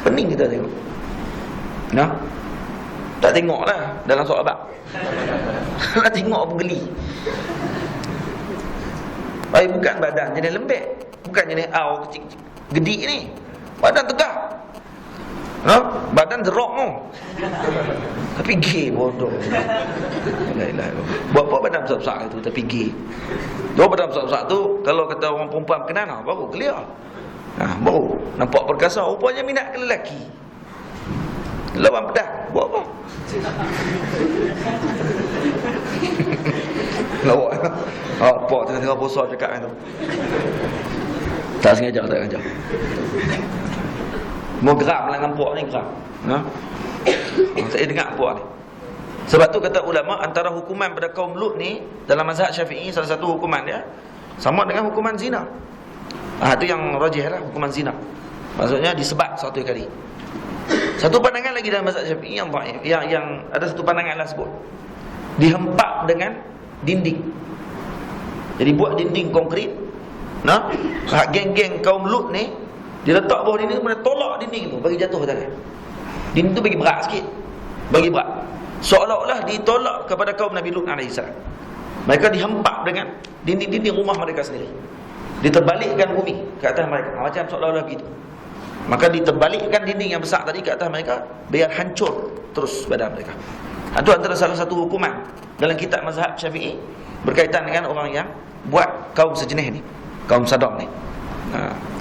Pening kita tengok. Tak tengok lah dalam soal abang. Nak tengok pun geli. Bukan badan jenis lembek, bukan jenis au kecil gedik ni. Badan tegak. Badan jerok tu. Tapi gay bodoh. La ilaha illallah. Buat apa badan besar-besar itu tapi gay. Badan besar-besar tu kalau kata orang perempuan kenal baru clear. Baru nampak perkasa, rupanya minat ke lelaki. Lawan pedang, buat apa? Lawak. Apa tengah-tengah besar cakap kan tu. Tak sengaja. Mau geram lah dengan puak ni, geram. Saya dengar puak ni. Sebab tu kata ulama, antara hukuman pada kaum Lut ni dalam mazhab Syafi'i, salah satu hukuman dia sama dengan hukuman zina. Itu yang rajih lah, hukuman zina. Maksudnya disebat satu kali. Satu pandangan lagi dalam mazhab Syafi'i yang dhaif, yang ada satu pandangan lah sebut dihempap dengan dinding. Jadi buat dinding konkrit. Geng-geng kaum Lut ni dia letak bawah dinding, kemudian tolak dinding tu bagi jatuh tangan. Dinding tu bagi berat sikit. Bagi berat. Seolah-olah ditolak kepada kaum Nabi Lut alaihi salam. Mereka dihempap dengan dinding-dinding rumah mereka sendiri. Diterbalikkan bumi ke atas mereka. Macam seolah-olah begitu. Maka diterbalikkan dinding yang besar tadi ke atas mereka, biar hancur terus badan mereka. Itu antara salah satu hukuman dalam kitab mazhab Syafi'i berkaitan dengan orang yang buat kaum sejenis ni, kaum Sodom ni.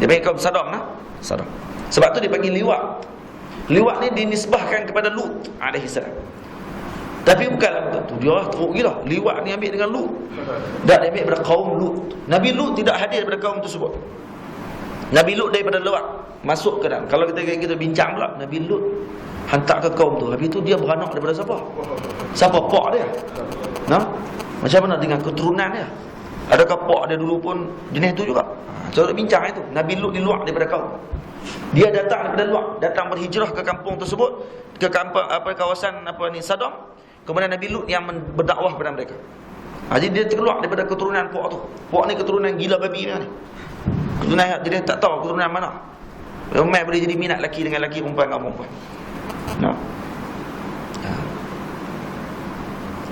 Dia panggil kaum Sodom Sodom. Sebab tu dia panggil liwat. Liwat ni dinisbahkan kepada Lut alaihi salam. Tapi bukanlah betul tu. Dia teruk gila. Liwat ni ambil dengan Lut. Tak dia ambil daripada kaum Lut. Nabi Lut tidak hadir daripada kaum tersebut. Nabi Lut daripada luar masuk ke dalam. Kalau kita bincang pula, Nabi Lut hantar ke kaum tu. Habis tu dia beranak daripada siapa? Siapa pak dia? Macam mana dengan keturunan dia? Adakah pak dia dulu pun jenis tu juga? Coba bincang itu. Nabi Lut di luar daripada kaum. Dia datang daripada luar, datang berhijrah ke kampung tersebut, ke kampung kawasan Sodom. Kemudian Nabi Lut yang berdakwah kepada mereka. Jadi dia keluar daripada keturunan pak tu. Pak ni keturunan gila babi ni. Keturunan dia tak tahu keturunan mana. Ramai boleh jadi minat lelaki dengan lelaki, perempuan dengan perempuan.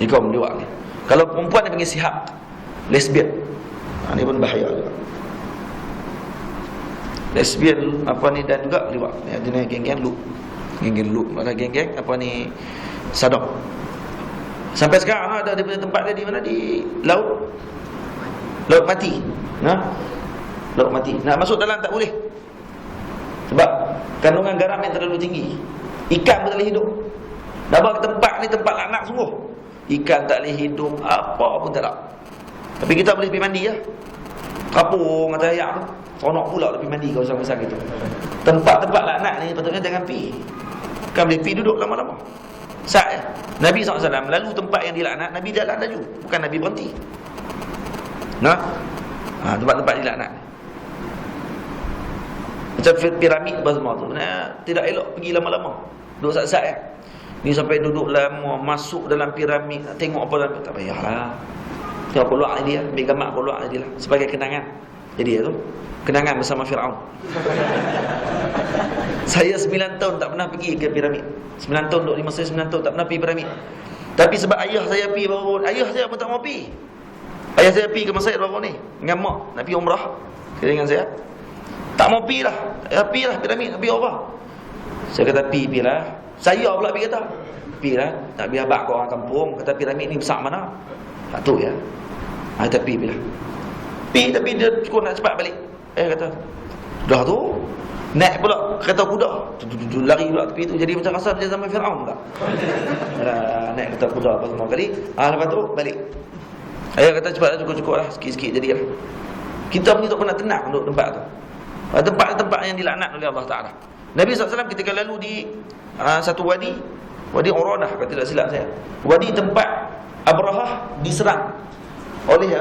Ini kaum liwat ni. Kalau perempuan dia panggil sihab, lesbian. Ini pun bahaya juga. Lesbian dan juga liwat. Jenis geng-geng Lut. Geng-geng Lut, mana geng-geng Sodom. Sampai sekarang ada dia punya tempat dia di mana? Di laut mati. Laut mati. Nak masuk dalam tak boleh. Sebab kandungan garam yang terlalu tinggi. Ikan pun tak boleh hidup. Dah bawa ke tempat ni, tempat laknat sungguh. Ikan tak boleh hidup, apa pun tak ada. Tapi kita boleh pergi mandi lah. Kapung atas ayak tu, seronok pula pergi mandi kawasan-kawasan gitu. Tempat-tempat laknat ni patutnya jangan pergi. Kan boleh pergi duduk lama-lama. Nabi SAW lalu tempat yang dilaknat, Nabi jalan laju, bukan Nabi berhenti. Tempat-tempat dilaknat macam piramid semua tu, tidak elok pergi lama-lama. Duduk sat-sat ni sampai duduk lama, masuk dalam piramid, tengok apa dalam, tak payahlah. Tengok keluar dia, ambil gambar keluar dia lah, sebagai kenangan. Jadi tu kenangan bersama Firaun. Saya 9 tahun tak pernah pergi ke piramid. 9 tahun duduk di Mesir, 9 tahun tak pernah pergi piramid. Tapi sebab ayah saya pergi baru, ayah saya pun tak mau pergi. Ayah saya pergi ke Mesir baru ni dengan mak, nak pergi umrah. Kira dengan saya tak mau pergi lah. Pergilah piramid, nak pergi apa? Saya kata pergi lah. Saya pula pergi kata pergi lah, nak pergi abang ke orang kampung. Kata piramid ni besar mana? Tak tahu ya. Kata pergi lah. Pergi tapi dia cukup nak cepat balik. Kata dah tu naik pula kereta kuda, lari pula tepi tu, jadi macam rasa macam zaman Firaun pula. Naik kereta kuda apa semua kali. Lepas tu balik. Ayah kata cepatlah, cukup-cukup lah, sikit-sikit jadilah. Kita pun tak pernah tenang duduk tempat tu. Tempat-tempat yang dilaknat oleh Allah Ta'ala. Nabi SAW ketika lalu di satu wadi Uradah, kalau tidak silap saya, wadi tempat Abrahah diserang oleh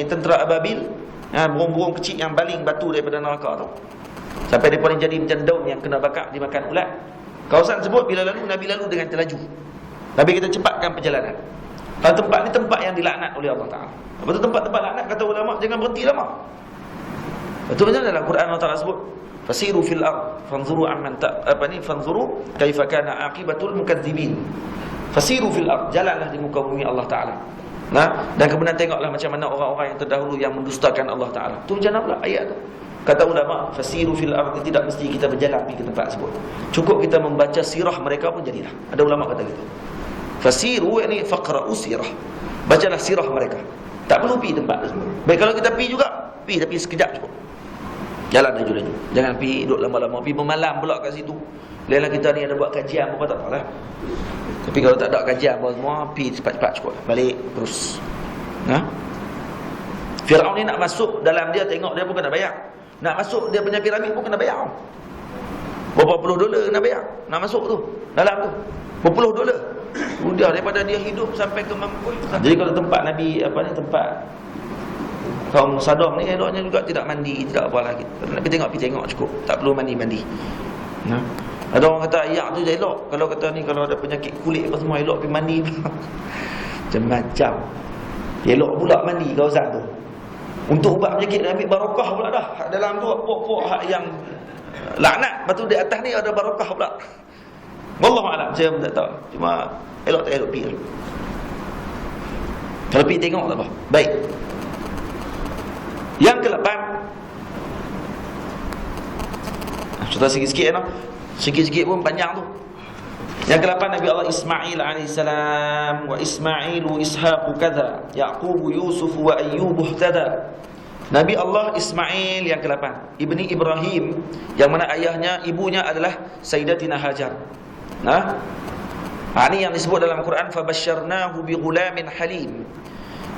tentera Ababil, burung-burung kecil yang baling batu daripada neraka tu, sampai mereka jadi macam daun yang kena bakar dimakan ulat. Kawasan tersebut bila lalu, Nabi lalu dengan terlaju. Nabi kita cepatkan perjalanan. Tempat ni tempat yang dilaknat oleh Allah Ta'ala. Lepas tu tempat-tempat laknat, kata ulama, jangan berhenti lama. Betul macam dalam Quran Allah Ta'ala sebut, fasiru fil ard fanzuru amman fanzuru kaifa kana aqibatul mukadzibin. Fasiru fil ard, jalanlah di muka bumi Allah Ta'ala. Dan kemudian tengoklah macam mana orang-orang yang terdahulu yang mendustakan Allah Ta'ala. Tu macam mana pula ayat tu? Kata ulama, fasiru fil ardi, tidak mesti kita berjalan pergi ke tempat tersebut. Cukup kita membaca sirah mereka pun jadilah. Ada ulama kata gitu. Fasiru yakni faqra'u sirah. Bacalah sirah mereka. Tak perlu pergi tempat tersebut. Baik, kalau kita pergi juga, pergi tapi sekejap cukup. Jalan laju-laju. Jangan pergi duduk lama-lama, pergi bermalam pula kat situ. Lelah kita ni ada buat kajian apa tak apalah. Tapi kalau tak ada kajian apa semua, pergi cepat-cepat cukup. Balik terus. Firaun ni nak masuk dalam dia, tengok dia pun kena bayar. Nak masuk dia punya piramid pun kena bayar. Berapa puluh dolar kena bayar nak masuk tu, dalam tu berpuluh dolar. Sudah daripada dia hidup sampai ke mampu. Jadi kalau tempat Nabi tempat kaum Sodom ni, eloknya juga tidak mandi, tidak apa lagi. Pergi tengok cukup, tak perlu mandi. Ada orang kata ayak tu je elok. Kalau kata ni, kalau ada penyakit kulit apa semua, elok pergi mandi. Macam-macam. Elok pula mandi kawasan tu. Untuk ubat penyakit, ambil barakah pula dah. Hak dalam tu pokok hak yang laknat, lepas tu di atas ni ada barakah pula. Wallahu a'lam, saya tak tahu. Cuma elok tak elok pergi. Kalau pergi tengok tak apa. Baik. Yang ke-8, cerita sikit-sikit no? Sikit-sikit pun panjang tu. Yang ke-8, Nabi Allah Ismail alaihissalam. Wa Ismailu Ishaqu kadha, Yaqubu Yusuf wa Ayyubu ihtada. Nabi Allah Ismail yang ke-8, ibni Ibrahim, yang mana ayahnya, ibunya adalah Sayyidatina Hajar. Ini yang disebut dalam Quran, fabasyarnahu bighulamin halim.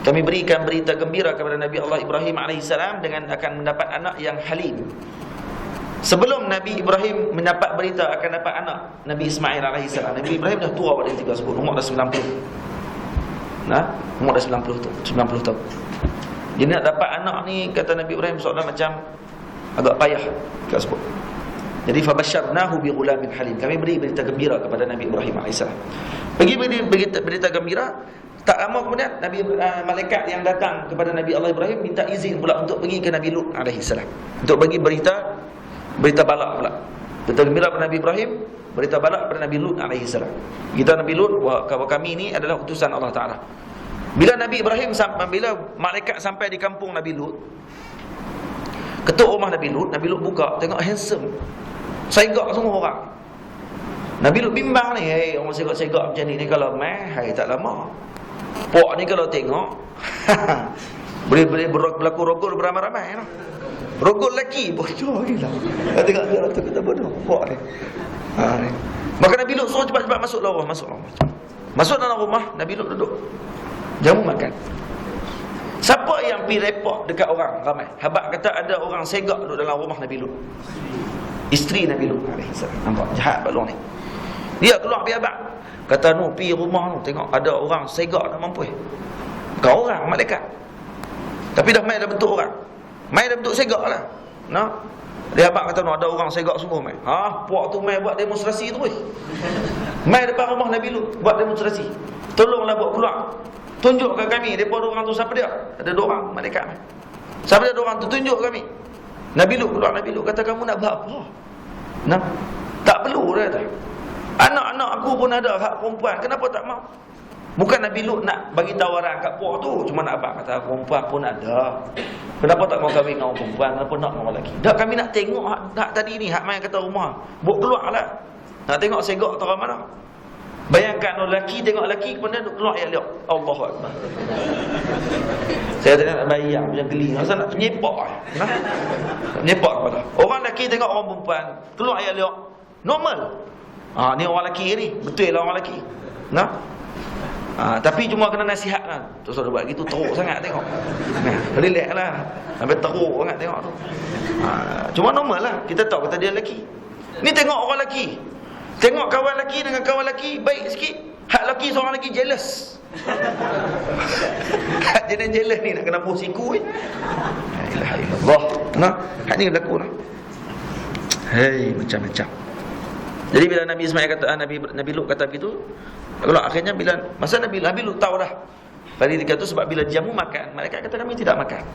Kami berikan berita gembira kepada Nabi Allah Ibrahim alaihissalam dengan akan mendapat anak yang halim. Sebelum Nabi Ibrahim mendapat berita akan dapat anak Nabi Ismail alaihissalam, Nabi Ibrahim dah tua pada ketika tersebut, umur dah 90. Umur dah 90 tahun. Dia nak dapat anak ni, kata Nabi Ibrahim seolah macam agak payah kat sebut. Jadi fabasyarnahu bighulamin halim. Kami beri berita gembira kepada Nabi Ibrahim alaihissalam. Pergi beri berita gembira. Tak lama kemudian malaikat yang datang kepada Nabi Allah Ibrahim minta izin pula untuk pergi ke Nabi Lut alaihissalam, untuk bagi berita balak pula. Berita gembira kepada Nabi Ibrahim, berita balak kepada Nabi Lut alaihissalam. Kita Nabi Lut, kami ini adalah utusan Allah Taala. Bila Nabi Ibrahim bila malaikat sampai di kampung Nabi Lut, ketuk rumah Nabi Lut buka, tengok handsome, segak semua orang. Nabi Lut bimbang ni, orang segak-segak macam ni kalau mai tak lama. Pok ni kalau tengok boleh berlaku rogol beramai-ramai no? Rogol lelaki bodoh ni lah. Tengok dia tu kata bodoh pok ni. Ni. Maka Nabi Lut suruh cepat-cepat masuk rumah. Masuk dalam rumah, Nabi Lut duduk jamu makan. Siapa yang pergi report dekat orang ramai? Habaq kata ada orang segak duduk dalam rumah Nabi Lut. Isteri Nabi Lut alaihissalam. Nampak jahat balong ni. Dia keluar pergi habaq. Kata pergi rumah tengok ada orang segak nak mampu. Bukan orang, malaikat. Tapi dah main dah bentuk orang. Main dah bentuk segak lah. Dia habaq kata ada orang segak semua main. Puak tu main buat demonstrasi tu weh. Main depan rumah Nabi Lut buat demonstrasi. Tolonglah buat keluar. Tunjuk ke kami depa orang tu siapa dia? Ada dua orang malaikat. Siapa dia dua orang tu, tunjuk kami. Nabi Lut keluar, Nabi Lut kata kamu nak buat apa? Tak perlu dia kata. Anak-anak aku pun ada hak perempuan, kenapa tak mau? Bukan Nabi Lut nak bagi tawaran kat puak tu, cuma nak abang kata perempuan pun ada. Kenapa tak mau kahwin dengan orang perempuan? Kenapa nak dengan orang lelaki? Dah kami nak tengok hak tadi ni, hak main kata rumah. Buat keluarlah. Nak tengok segak tu orang mana. Bayangkan orang lelaki tengok lelaki, kemudian duk keluar ayat liak. Allahu Akbar. Saya tengok nak bayang macam geli. Masa nak menyepak menyepak kepada. Orang lelaki tengok orang perempuan, keluar ayat liak. Normal. Ni orang lelaki ni, betul lah orang lelaki. Tapi cuma kena nasihat lah. Terus ada buat gitu teruk sangat tengok. Relax lah. Sampai teruk sangat tengok tu. Cuma normal lah. Kita tahu kata dia lelaki. Ni tengok orang lelaki, tengok kawan lelaki dengan kawan lelaki baik sikit. Hak lelaki seorang lelaki jealous. Hak jenis jealous ni nak kena buh siku La ilaha illallah. Hak ni berlaku lah. Macam-macam. Jadi bila Nabi Ismail kata Nabi Lut kata begitu, kalau akhirnya bila masa Nabi Lut tahu dah. Pada ketika itu sebab bila jamu makan, malaikat kata kami tidak makan.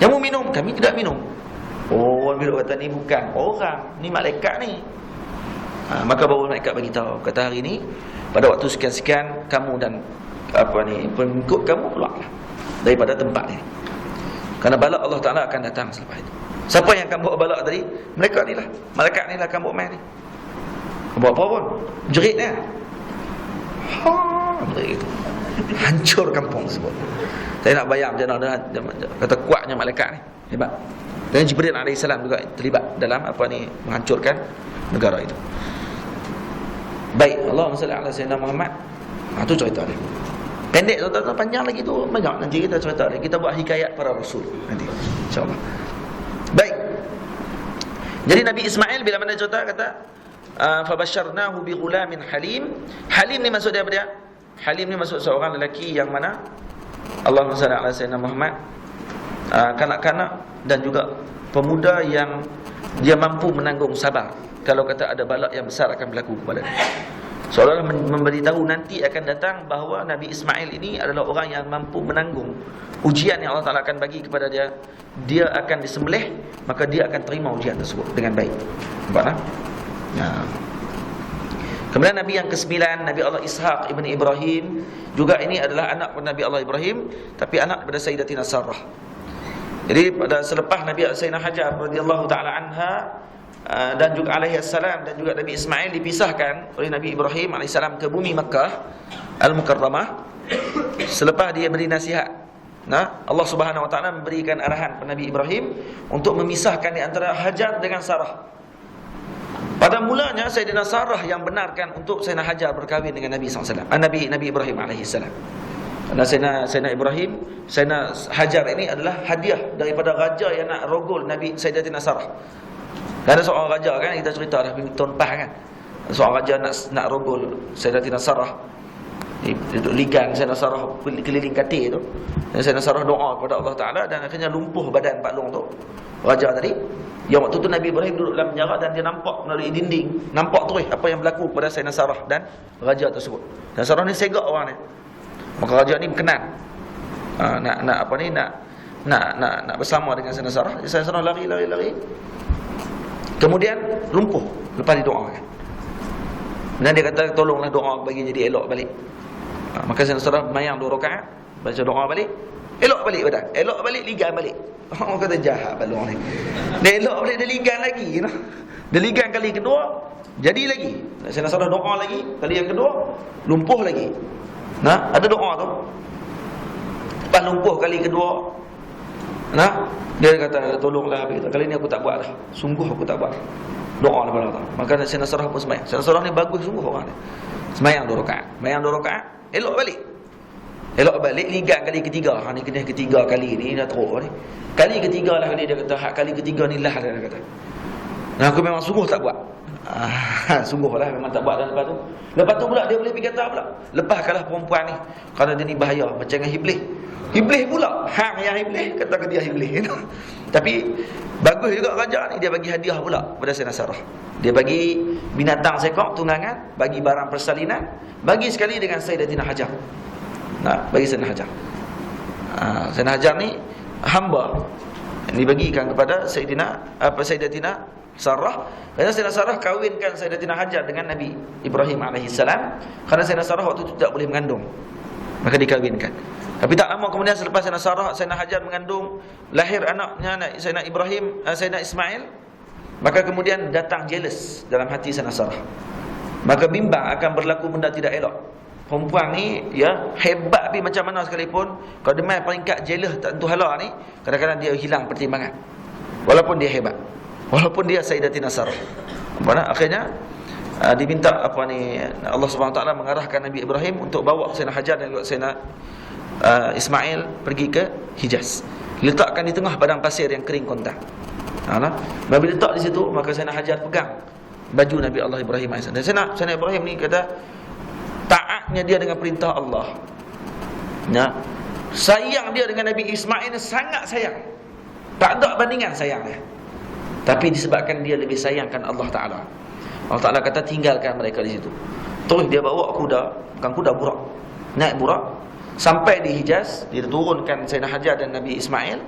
Jamu minum, kami tidak minum. Nabi Lut kata ni bukan orang, ni malaikat ni. Maka baru malaikat bagi tahu, kata hari ni pada waktu sekian-sekian kamu dan pengikut kamu keluarlah daripada tempat ni. Kerana bala Allah Taala akan datang selepas itu. Siapa yang akan bawa balak tadi? Mereka ni lah, malaikat ni lah akan bawa main ni. Bawa apa pun? Jerit dia. Begitu. Hancur kampung tersebut. Saya nak bayar macam mana kata kuatnya malaikat ni. Hebat. Dan Jibril AS juga terlibat dalam menghancurkan negara itu. Baik, Allahumma salli ala sayyidina Muhammad. Itu cerita dia. Pendek tuan-tuan, panjang lagi tu banyak, nanti kita cerita dia. Kita buat hikayat para rasul nanti, insya-Allah. Baik. Jadi Nabi Ismail bila mana cerita kata fabasyarnahu bighulamin halim. Halim ni maksud dia apa dia? Halim ni maksud seorang lelaki yang mana Allahumma salli ala sayyidina Muhammad, kanak-kanak dan juga pemuda yang dia mampu menanggung sabar kalau kata ada balak yang besar akan berlaku kepada dia. Seolah-olah memberitahu nanti akan datang bahawa Nabi Ismail ini adalah orang yang mampu menanggung ujian yang Allah Ta'ala akan bagi kepada dia. Dia akan disembelih, maka dia akan terima ujian tersebut dengan baik. Nampak tak? Kemudian Nabi yang ke-9, Nabi Allah Ishaq ibn Ibrahim. Juga ini adalah anak Nabi Allah Ibrahim, tapi anak daripada Sayyidatina Sarah. Jadi pada selepas Nabi Sayyidina Hajar radhiyallahu ta'ala anha dan juga alaihi assalam dan juga Nabi Ismail dipisahkan oleh Nabi Ibrahim alaihi salam ke bumi Makkah Al-Mukarramah. Selepas dia beri nasihat, Allah Subhanahu wa taala memberikan arahan kepada Nabi Ibrahim untuk memisahkan di antara Hajar dengan Sarah. Pada mulanya Sayyidina Sarah yang benarkan untuk Sayyidina Hajar berkahwin dengan Nabi SAW, Nabi Ibrahim alaihi salam. Dan Sayyidina Ibrahim, Sayyidina Hajar ini adalah hadiah daripada raja yang nak rogol Nabi Sayyidatina Sarah. Ada seorang raja kan, kita cerita dah tahun lepas kan, seorang raja nak rogol Sayyidatina Sarah. Duduk ligan Sayyidina Sarah keliling katil tu. Dan Sayyidina Sarah doa kepada Allah Ta'ala dan akhirnya lumpuh badan Pak Long tu, raja tadi. Yang waktu tu Nabi Ibrahim duduk dalam penjara dan dia nampak melalui dinding, nampak terus apa yang berlaku kepada Sayyidina Sarah dan raja tersebut. Dan Sarah ni segak orang ni. Maka raja ni berkenan nak bersama dengan Sayyidina Sarah. Sayyidina Sarah lari. Kemudian lumpuh lepas didoakan. Dan dia kata tolonglah doa bagi jadi elok balik. Maka Sayyidina Sarah mayang 2 rakaat, baca doa balik, elok balik badan, elok balik ligan balik. Orang kata jahat balong ni. Dia elok balik dia ligan lagi, Dia ligan kali kedua, jadi lagi. Sayyidina Sarah doa lagi, kali yang kedua lumpuh lagi. Ada doa tu. Lepas lumpuh kali kedua, dia kata tolonglah habis. Kali ni aku tak buat dah. Sungguh aku tak buat. Doa kepada Allah. Maka Sayyidina Sarah pun sembahyang. Sayyidina Sarah ni bagus sungguh orang ni. Sembahyang 2 rakaat. Sembahyang 2 rakaat, elok balik. Elok balik ligan kali ketiga. Ni kena ketiga kali ni dah teruk ni. Kali ketiga lah kali dia kata, kali ketiga ni lah dia kata. Aku memang sungguh tak buat. Sungguh lah memang tak buat. Dan lepas tu pula dia boleh pergi kata pula, lepaskanlah perempuan ni kerana dia ni bahaya macam dengan iblis. Iblis pula hang yang iblis kata ke dia iblis. Tapi bagus juga raja ni, dia bagi hadiah pula pada Sayyidina Sarah. Dia bagi binatang sekok tunggangan, bagi barang persalinan, bagi sekali dengan Sayyidatina Hajar. Bagi Sayyidina Hajar. Sayyidina Hajar ni hamba dibagikan kepada Sayyidatina Sarah. Dan Sayyidina Sarah kahwinkan Sayyidatina Hajar dengan Nabi Ibrahim AS. Kerana Sayyidina Sarah waktu itu tidak boleh mengandung, maka dikahwinkan. Tapi tak lama kemudian selepas Sayyidina Hajar mengandung, lahir anaknya Sayyidina Ibrahim, Sayyidina Ismail, maka kemudian datang jealous dalam hati Sayyidina Sarah. Maka bimbang akan berlaku benda tidak elok. Perempuan ni hebat tapi macam mana sekalipun, kalau dia main peringkat jealous tak tentu hala ni, kadang-kadang dia hilang pertimbangan. Walaupun dia hebat, walaupun dia Sayyidatina Sarah. Akhirnya diminta Allah Subhanahu Wa Taala mengarahkan Nabi Ibrahim untuk bawa Sayyidina Hajar dan Sayyidina Ismail pergi ke Hijaz. Letakkan di tengah padang pasir yang kering kontang. Bila letak di situ, maka Sayyidina Hajar pegang baju Nabi Allah Ibrahim AS. Dan Sayyidina Ibrahim ni kata taatnya dia dengan perintah Allah. Sayang dia dengan Nabi Ismail ni sangat sayang. Tak ada bandingan sayangnya. Tapi disebabkan dia lebih sayangkan Allah Ta'ala, Allah Ta'ala kata tinggalkan mereka di situ. Terus dia bawa kuda, bukan kuda, burak. Naik burak sampai di Hijaz. Dia turunkan Sayyidina Hajar dan Nabi Ismail.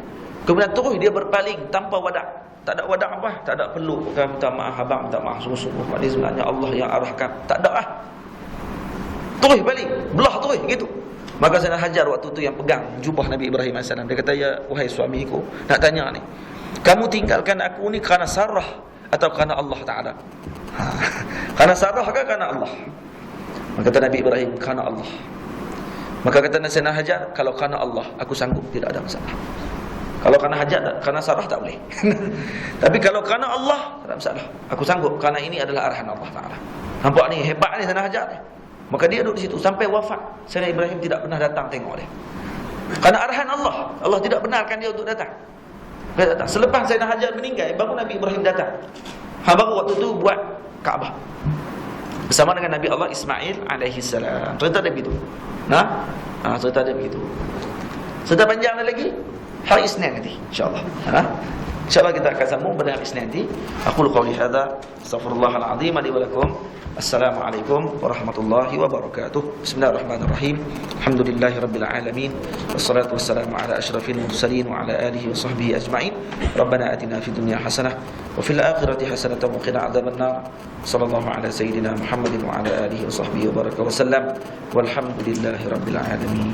Kemudian terus dia berpaling tanpa wadah. Tak ada wadah apa? Tak ada peluk, bukan minta maaf abang, minta maaf sungguh-sungguh. Ini sebenarnya Allah yang arahkan. Tak ada lah. Terus balik, belah terus gitu. Maka Sayyidina Hajar waktu tu yang pegang jubah Nabi Ibrahim AS. Dia kata, ya wahai suamiku, nak tanya ni, kamu tinggalkan aku ni kerana Sarah atau kerana Allah Ta'ala? Kerana Sarah ke kerana Allah? Maka kata Nabi Ibrahim, kerana Allah. Maka kata Sayyidina Hajar, kalau kerana Allah aku sanggup, tidak ada masalah. Kalau kerana Hajar, kerana Sarah tak boleh. Tapi kalau kerana Allah, tak ada masalah. Aku sanggup, kerana ini adalah arahan Allah Ta'ala. Nampak ni, hebat ni Sayyidina Hajar ni. Maka dia duduk di situ sampai wafat. Sayyidina Ibrahim tidak pernah datang tengok dia. Kerana arahan Allah, Allah tidak benarkan dia untuk datang. Dia datang. Selepas Sayyidina Hajar meninggal, baru Nabi Ibrahim datang. Baru waktu tu buat Kaabah bersama dengan Nabi Allah Ismail alaihi salam. Cerita dia begitu. Cerita dia begitu. Cerita panjang lagi hari Isnin nanti insya-Allah. InsyaAllah kita akan sambung pada hari Isnin nanti. Aqulu qawli hadza, astaghfirullahal azim li wa lakum. Assalamualaikum warahmatullahi wabarakatuh. Bismillahirrahmanirrahim. Alhamdulillahirabbil alamin. Wassalatu wassalamu ala asyrafil mursalin wa ala alihi wa sahbihi ajma'in. Rabbana atina fid dunya hasanah wa fil akhirati hasanah wa qina adzabannar. Sallallahu ala sayyidina Muhammadin wa ala alihi wa sahbihi wa baraka wa sallam. Walhamdulillahirabbil alamin.